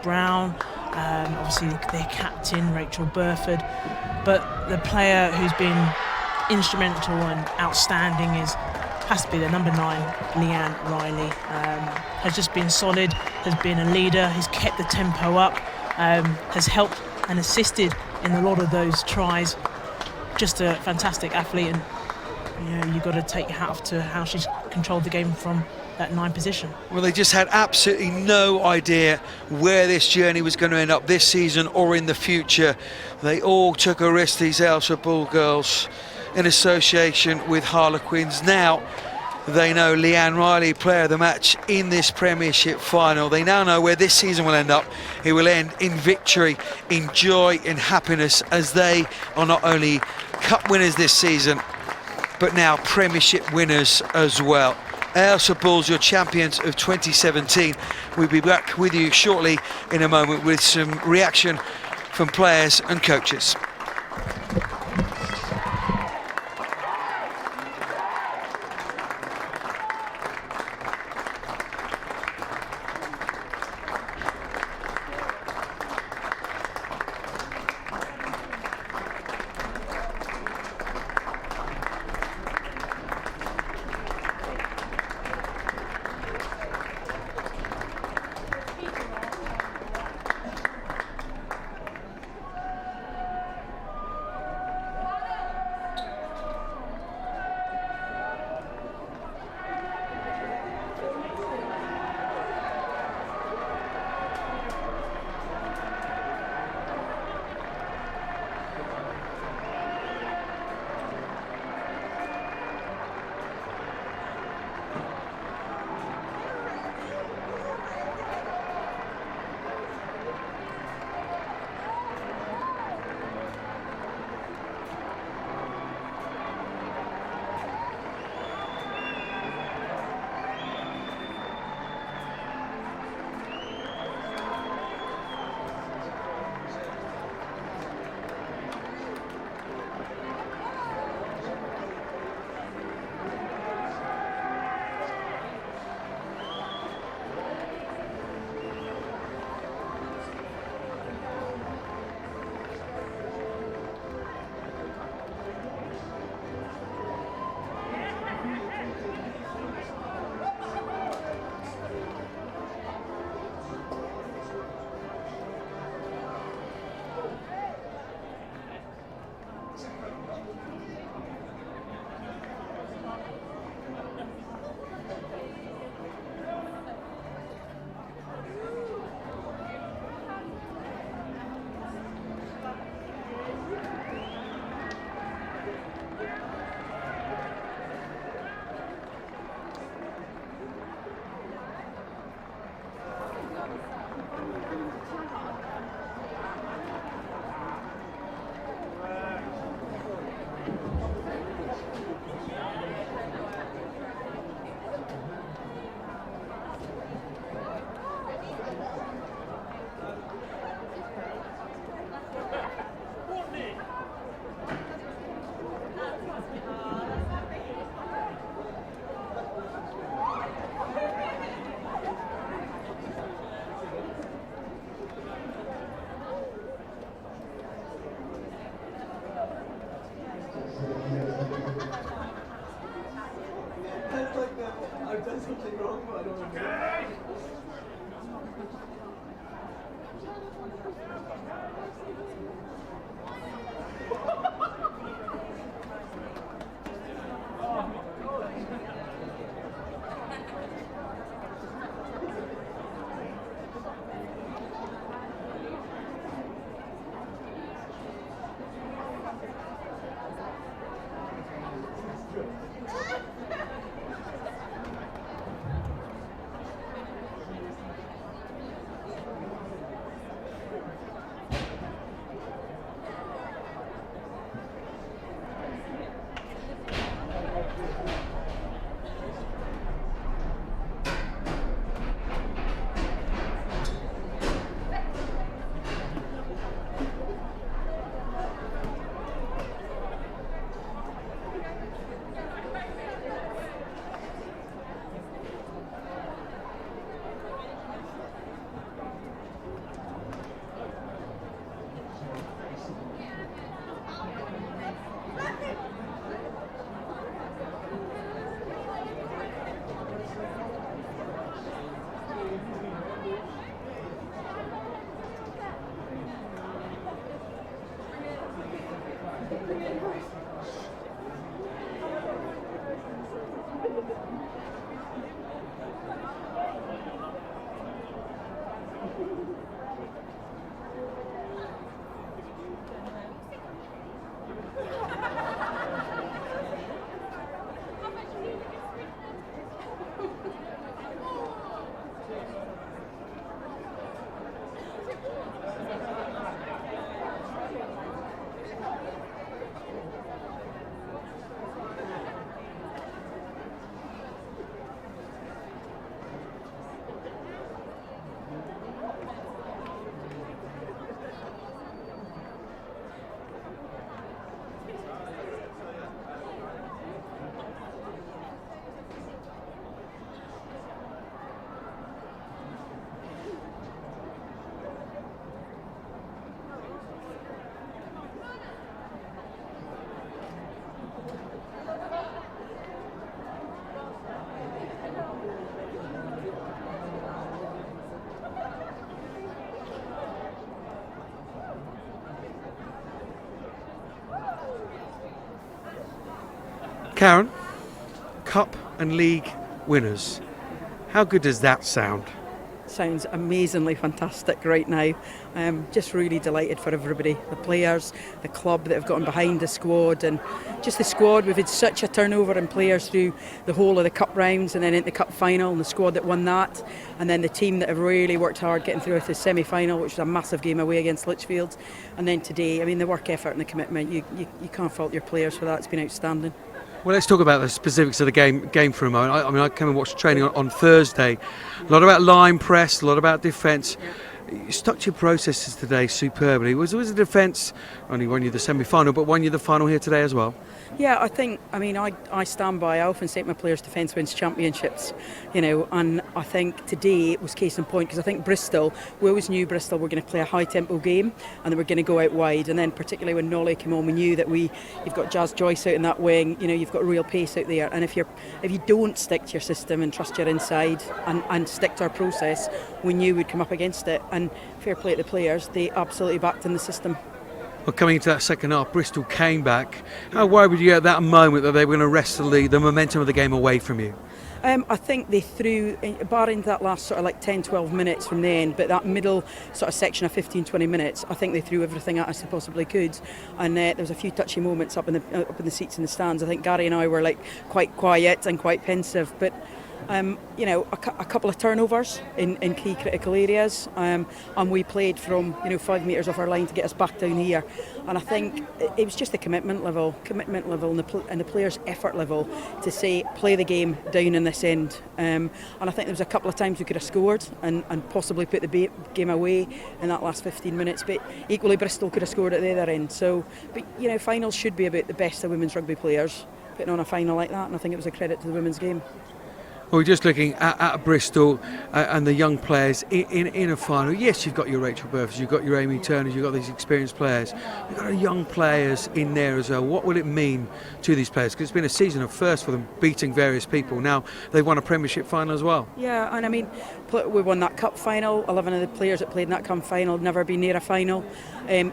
Brown, obviously their captain, Rachel Burford. But the player who's been instrumental and outstanding has to be the number 9, Leanne Riley. Has just been solid, has been a leader, has kept the tempo up, has helped and assisted in a lot of those tries. Just a fantastic athlete, and you've got to take your hat off to how she's controlled the game from that 9 position. Well, they just had absolutely no idea where this journey was going to end up this season or in the future. They all took a risk, these Aylesford Bull girls, in association with Harlequins. Now they know Leanne Riley, player of the match in this Premiership final. They now know where this season will end up. It will end in victory, in joy, in happiness, as they are not only Cup winners this season, but now Premiership winners as well. Aylesford Bulls, your champions of 2017. We'll be back with you shortly in a moment with some reaction from players and coaches. Karen, Cup and League winners. How good does that sound? Sounds amazingly fantastic right now. Just really delighted for everybody, the players, the club that have gotten behind the squad, and just the squad. We've had such a turnover in players through the whole of the cup rounds and then into the cup final, and the squad that won that, and then the team that have really worked hard getting through to the semi-final, which was a massive game away against Lichfield, and then today, I mean, the work effort and the commitment, you can't fault your players for that. It's been outstanding. Well, let's talk about the specifics of the game for a moment. I came and watched training on Thursday. A lot about line press, a lot about defence. You stuck to your processes today superbly. Was the defence only won you the semi-final, but won you the final here today as well? Yeah, I stand by. I often say my players' defence wins championships, and I think today it was case in point, because I think Bristol, we always knew Bristol were going to play a high tempo game and they were going to go out wide, and then particularly when Nolly came on, we knew that you've got Jazz Joyce out in that wing, you've got real pace out there, and if you don't stick to your system and trust your inside and stick to our process, we knew we'd come up against it. And fair play to the players, they absolutely backed in the system. Well, coming into that second half, Bristol came back. How worried were you at that moment that they were going to wrest the momentum of the game away from you? I think they threw, barring that last sort of like 10-12 minutes from the end, but that middle sort of section of 15-20 minutes, I think they threw everything at us they possibly could. And there was a few touchy moments up in the seats in the stands. I think Gary and I were like quite quiet and quite pensive, but a couple of turnovers in key critical areas, and we played from 5 metres off our line to get us back down here. And I think it was just the commitment level and the players' effort level to say play the game down in this end. And I think there was a couple of times we could have scored and possibly put the game away in that last 15 minutes, but equally Bristol could have scored at the other end. So, but finals should be about the best of women's rugby players putting on a final like that, and I think it was a credit to the women's game. Well, we're just looking at Bristol and the young players in a final. Yes, you've got your Rachel Burfors, you've got your Amy Turners, you've got these experienced players. You've got young players in there as well. What will it mean to these players? Because it's been a season of first for them, beating various people. Now they've won a Premiership final as well. Yeah, and I mean, we won that cup final. 11 of the players that played in that cup final have never been near a final.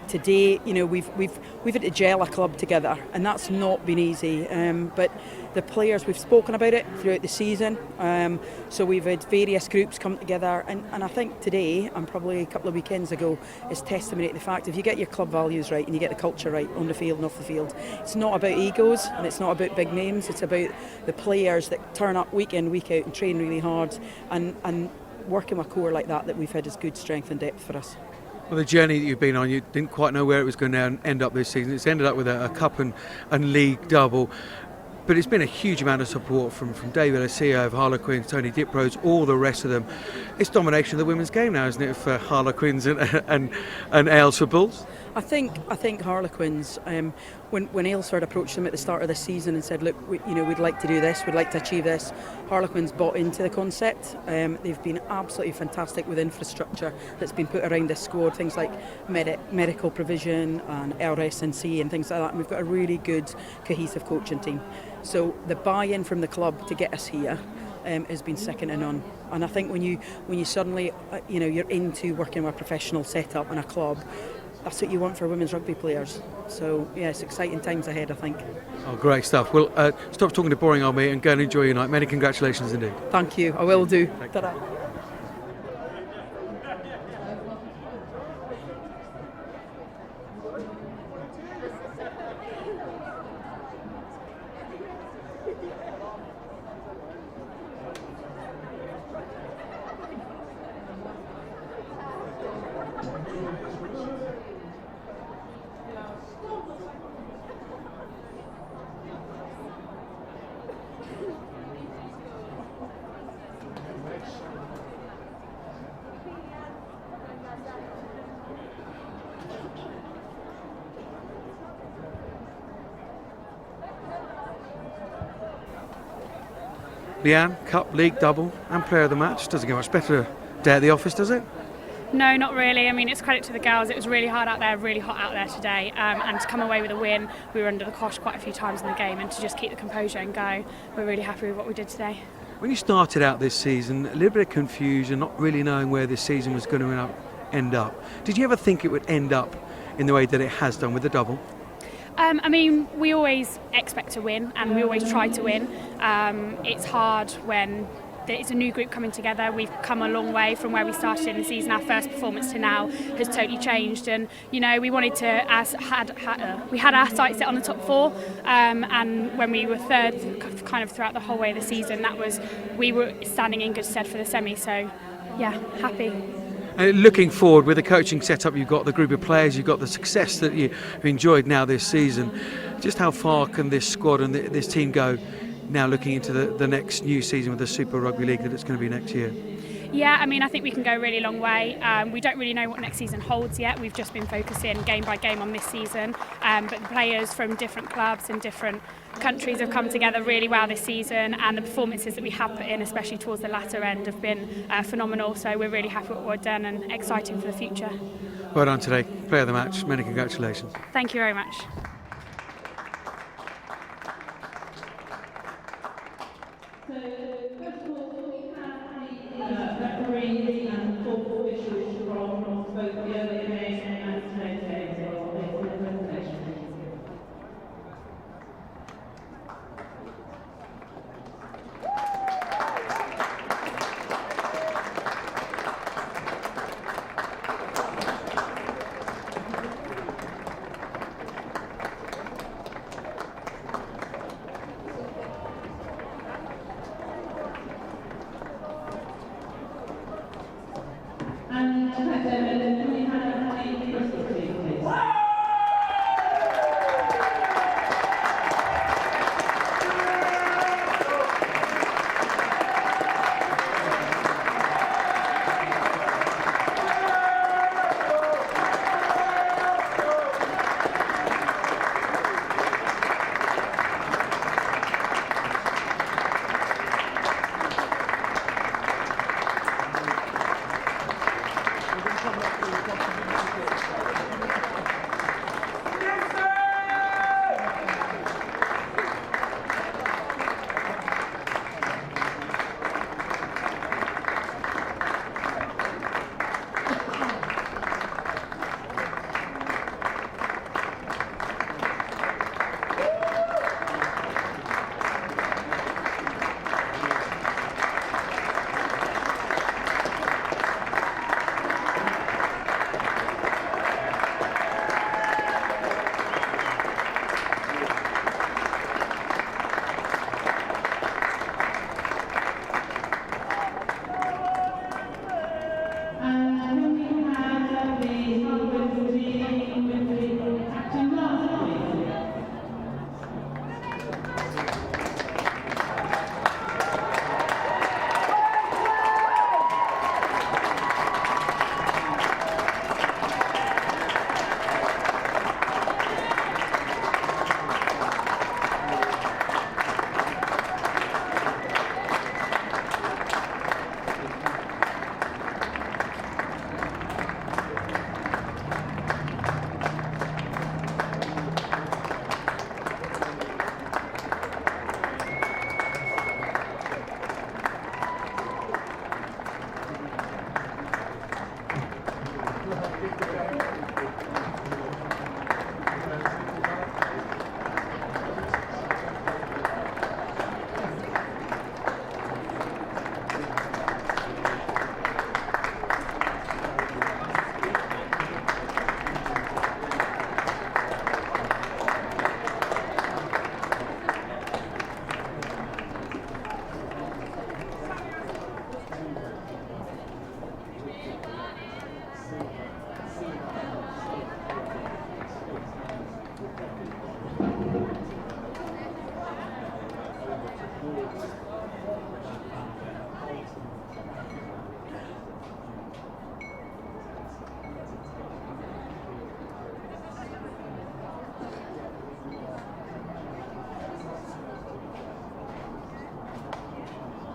Today, we've had to gel a club together, and that's not been easy. But the players, we've spoken about it throughout the season, so we've had various groups come together, and I think today, and probably a couple of weekends ago, is testimony to the fact if you get your club values right and you get the culture right on the field and off the field, it's not about egos and it's not about big names, it's about the players that turn up week in, week out and train really hard, and working with a core like that we've had is good strength and depth for us. Well, the journey that you've been on, you didn't quite know where it was going to end up this season. It's ended up with a cup and league double. But it's been a huge amount of support from David Asio of Harlequins, Tony Diprose, all the rest of them. It's domination of the women's game now, isn't it, for Harlequins and Aylesford Bulls? I think Harlequins, when Aylesford approached them at the start of the season and said, look, we'd like to do this, we'd like to achieve this, Harlequins bought into the concept. They've been absolutely fantastic with infrastructure that's been put around this squad, things like medical provision and RS&C and things like that. And we've got a really good, cohesive coaching team. So the buy-in from the club to get us here has been second to none. And I think when you suddenly, you're into working with a professional setup and a club, that's what you want for women's rugby players. So, yeah, it's exciting times ahead, I think. Oh, great stuff. Well, stop talking to boring old me and go and enjoy your night. Many congratulations indeed. Thank you. I will do. Ta-ra. Leanne, Cup, League, double and player of the match. Doesn't get much better day at the office, does it? No, not really. I mean, it's credit to the girls. It was really hard out there, really hot out there today. And to come away with a win, we were under the cosh quite a few times in the game, and to just keep the composure and go, we're really happy with what we did today. When you started out this season, a little bit of confusion, not really knowing where this season was going to end up. Did you ever think it would end up in the way that it has done with the double? I mean, we always expect to win and we always try to win. It's hard when it's a new group coming together. We've come a long way from where we started in the season. Our first performance to now has totally changed, and we wanted to we had our sights set on the top four, and when we were third kind of throughout the whole way of the season, we were standing in good stead for the semi. So yeah, happy. And looking forward, with the coaching setup you've got, the group of players you've got, the success that you've enjoyed now this season, just how far can this squad and this team go now looking into the next new season with the Super Rugby League that it's going to be next year? Yeah, I mean, I think we can go a really long way. We don't really know what next season holds yet. We've just been focusing game by game on this season. But the players from different clubs and different countries have come together really well this season, and the performances that we have put in, especially towards the latter end, have been phenomenal. So we're really happy with what we've done and exciting for the future. Well done today. Player of the match. Many congratulations. Thank you very much. Referees and football officials from both the early games and today's games are making a presentation. And we have the Bristol team, please.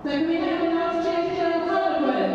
So can we have a last change to Alford?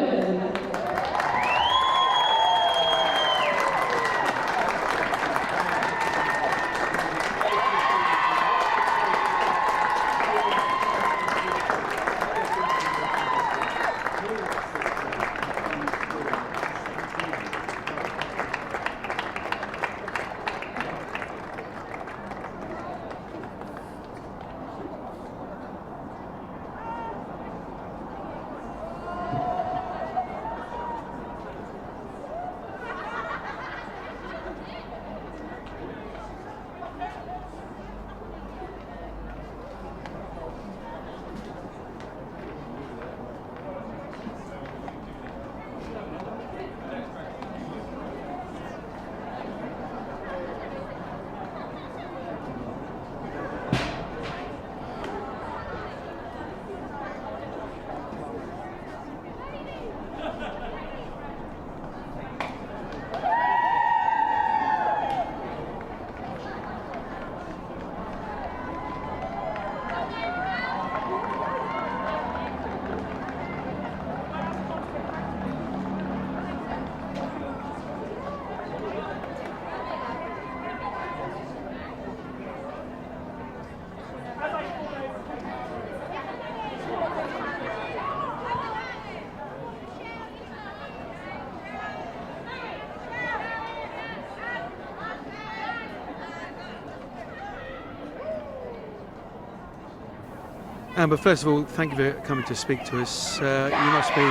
Amber, first of all, thank you for coming to speak to us. You must be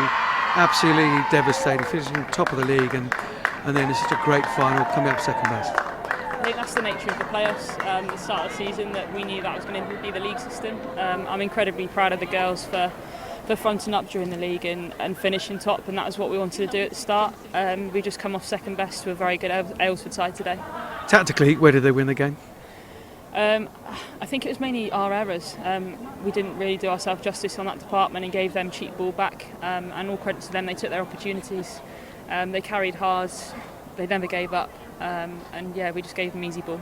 absolutely devastated, finishing top of the league and then it's such a great final, coming up second best. I think that's the nature of the playoffs. The start of the season, that we knew that was going to be the league system. I'm incredibly proud of the girls for fronting up during the league and finishing top, and that was what we wanted to do at the start. We just come off second best to a very good Aylesford side today. Tactically, where did they win the game? I think it was mainly our errors. We didn't really do ourselves justice on that department and gave them cheap ball back, and all credit to them, they took their opportunities. They carried hard, they never gave up, and yeah, we just gave them easy ball.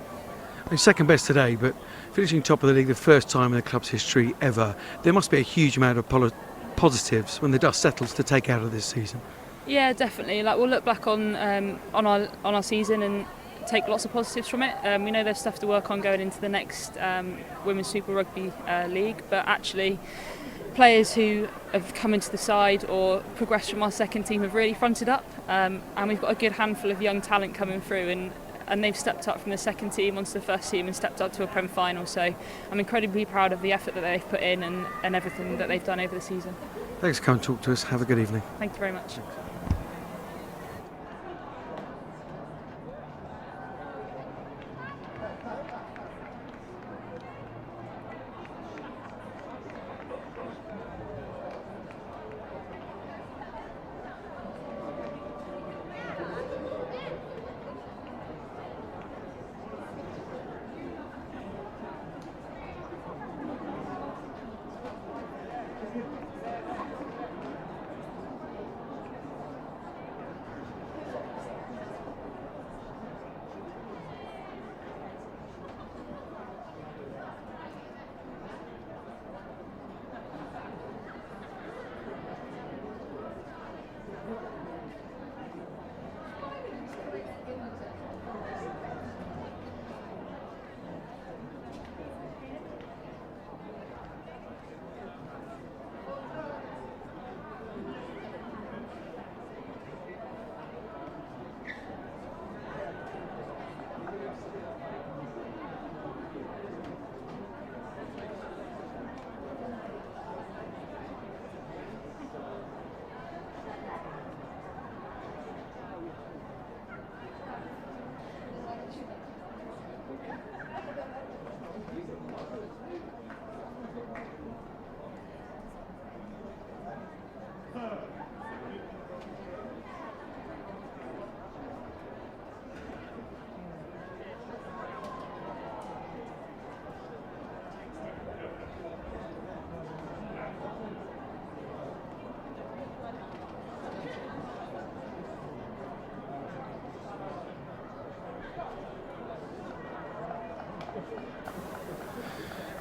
Second best today, but finishing top of the league the first time in the club's history ever, there must be a huge amount of positives when the dust settles to take out of this season. Yeah, definitely. Like, we'll look back on our season and take lots of positives from it. We know there's stuff to work on going into the next Women's Super Rugby League, but actually players who have come into the side or progressed from our second team have really fronted up, and we've got a good handful of young talent coming through, and they've stepped up from the second team onto the first team and stepped up to a Prem final. So I'm incredibly proud of the effort that they've put in and everything that they've done over the season. Thanks for coming to talk to us. Have a good evening. Thank you very much.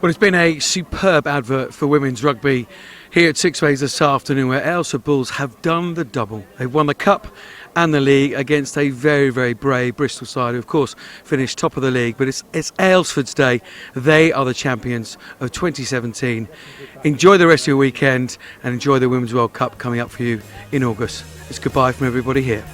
Well, it's been a superb advert for women's rugby here at Six Ways this afternoon, where Aylesford Bulls have done the double. They've won the cup and the league against a very, very brave Bristol side, who of course finished top of the league. But it's Aylesford's day. They are the champions of 2017. Enjoy the rest of your weekend and enjoy the Women's World Cup coming up for you in August. It's goodbye from everybody here.